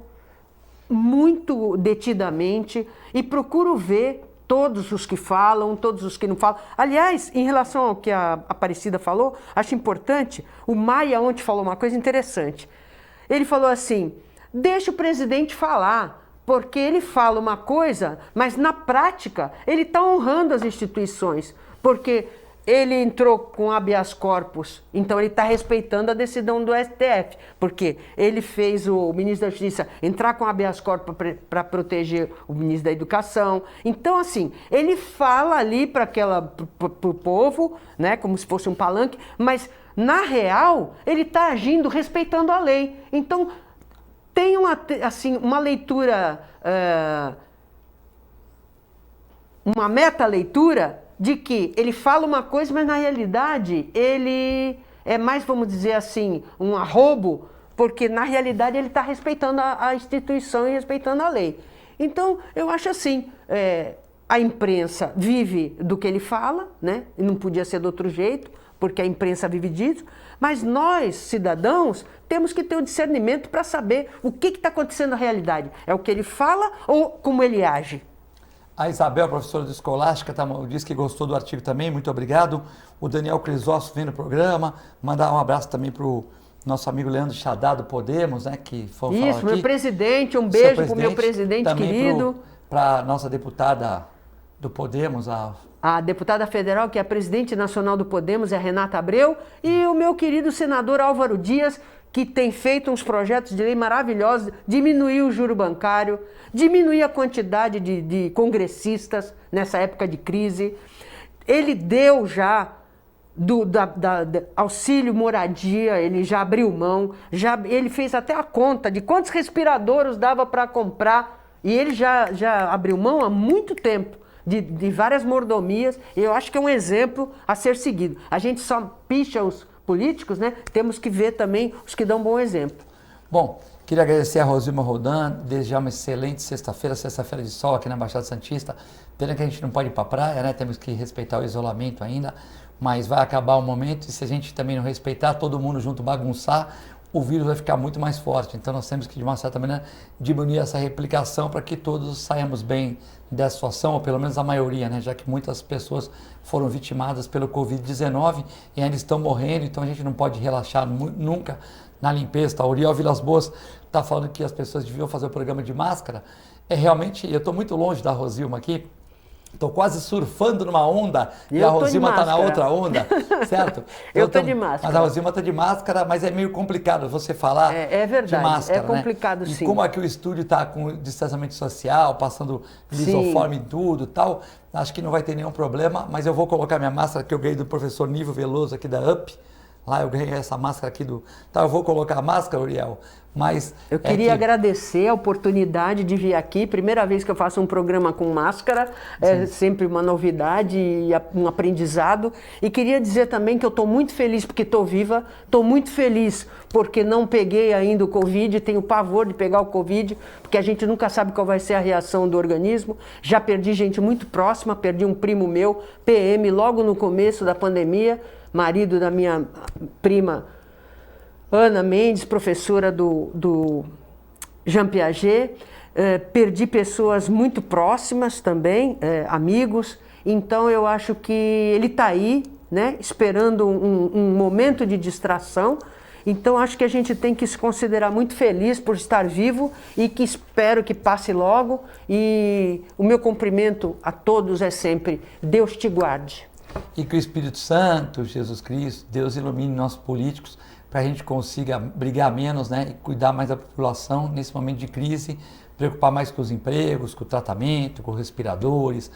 muito detidamente e procuro ver todos os que falam, todos os que não falam. Aliás, em relação ao que a Aparecida falou, acho importante, o Maia ontem falou uma coisa interessante. Ele falou assim, deixa o presidente falar, porque ele fala uma coisa, mas na prática ele está honrando as instituições, porque ele entrou com habeas corpus, então ele está respeitando a decisão do STF, porque ele fez o ministro da Justiça entrar com habeas corpus para proteger o ministro da Educação. Então, assim, ele fala ali para o povo, né, como se fosse um palanque, mas, na real, ele está agindo respeitando a lei. Então, tem uma leitura, uma meta-leitura, de que ele fala uma coisa, mas na realidade ele é mais, vamos dizer assim, um arrobo, porque na realidade ele está respeitando a instituição e respeitando a lei. Então, eu acho assim, a imprensa vive do que ele fala, né? E não podia ser de outro jeito, porque a imprensa vive disso, mas nós, cidadãos, temos que ter o discernimento para saber o que está acontecendo na realidade. É o que ele fala ou como ele age? A Isabel, professora de Escolástica, disse que gostou do artigo também, muito obrigado. O Daniel Crisóstomo vem no programa, mandar um abraço também para o nosso amigo Leandro Xadá do Podemos, né, que foi falar aqui. Meu presidente, um beijo para o meu presidente também querido. Para a nossa deputada do Podemos, a deputada federal, que é a presidente nacional do Podemos, é a Renata Abreu, e o meu querido senador Álvaro Dias, que tem feito uns projetos de lei maravilhosos, diminuir o juro bancário, diminuir a quantidade de congressistas nessa época de crise. Ele deu já auxílio moradia, ele já abriu mão, ele fez até a conta de quantos respiradores dava para comprar, e ele já abriu mão há muito tempo de várias mordomias, e eu acho que é um exemplo a ser seguido. A gente só picha os políticos, né? Temos que ver também os que dão bom exemplo. Bom, queria agradecer a Rosilma Rodan, desejar uma excelente sexta-feira de sol aqui na Baixada Santista. Pena que a gente não pode ir para a praia, né? Temos que respeitar o isolamento ainda, mas vai acabar o momento e se a gente também não respeitar, todo mundo junto bagunçar, o vírus vai ficar muito mais forte. Então nós temos que, de uma certa maneira, diminuir essa replicação para que todos saiamos bem dessa situação, ou pelo menos a maioria, né? Já que muitas pessoas foram vitimadas pelo Covid-19 e ainda estão morrendo, então a gente não pode relaxar nunca na limpeza. A Uriel Vilas Boas está falando que as pessoas deviam fazer o programa de máscara. Realmente, eu estou muito longe da Rosilma aqui, estou quase surfando numa onda e a Rosilma está na outra onda, certo? Eu estou de máscara. Mas a Rosilma está de máscara, mas é meio complicado você falar verdade, de máscara, é complicado, né? sim. E como aqui o estúdio está com distanciamento social, passando lisoforme em tudo e tal, acho que não vai ter nenhum problema, mas eu vou colocar minha máscara que eu ganhei do professor Nível Veloso aqui da UP. Lá eu ganhei essa máscara aqui do... Tá, eu vou colocar a máscara, Uriel, mas... Eu queria agradecer a oportunidade de vir aqui. Primeira vez que eu faço um programa com máscara. É sempre uma novidade e um aprendizado. E queria dizer também que eu estou muito feliz porque estou viva. Estou muito feliz porque não peguei ainda o Covid. Tenho pavor de pegar o Covid, porque a gente nunca sabe qual vai ser a reação do organismo. Já perdi gente muito próxima. Perdi um primo meu, PM, logo no começo da pandemia. Marido da minha prima Ana Mendes, professora do Jean Piaget. Perdi pessoas muito próximas também, amigos. Então eu acho que ele está aí, né, esperando um momento de distração. Então acho que a gente tem que se considerar muito feliz por estar vivo e que espero que passe logo. E o meu cumprimento a todos é sempre: Deus te guarde. E que o Espírito Santo, Jesus Cristo, Deus ilumine nossos políticos para a gente consiga brigar menos, né, e cuidar mais da população nesse momento de crise, preocupar mais com os empregos, com o tratamento, com os respiradores,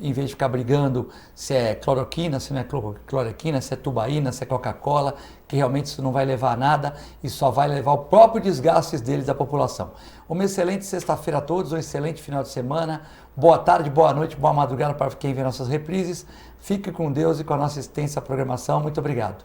em vez de ficar brigando se é cloroquina, se não é cloroquina, se é tubaína, se é Coca-Cola, que realmente isso não vai levar a nada e só vai levar ao próprio desgaste deles, da população. Uma excelente sexta-feira a todos, um excelente final de semana, boa tarde, boa noite, boa madrugada para quem vê nossas reprises. Fique com Deus e com a nossa extensa programação. Muito obrigado.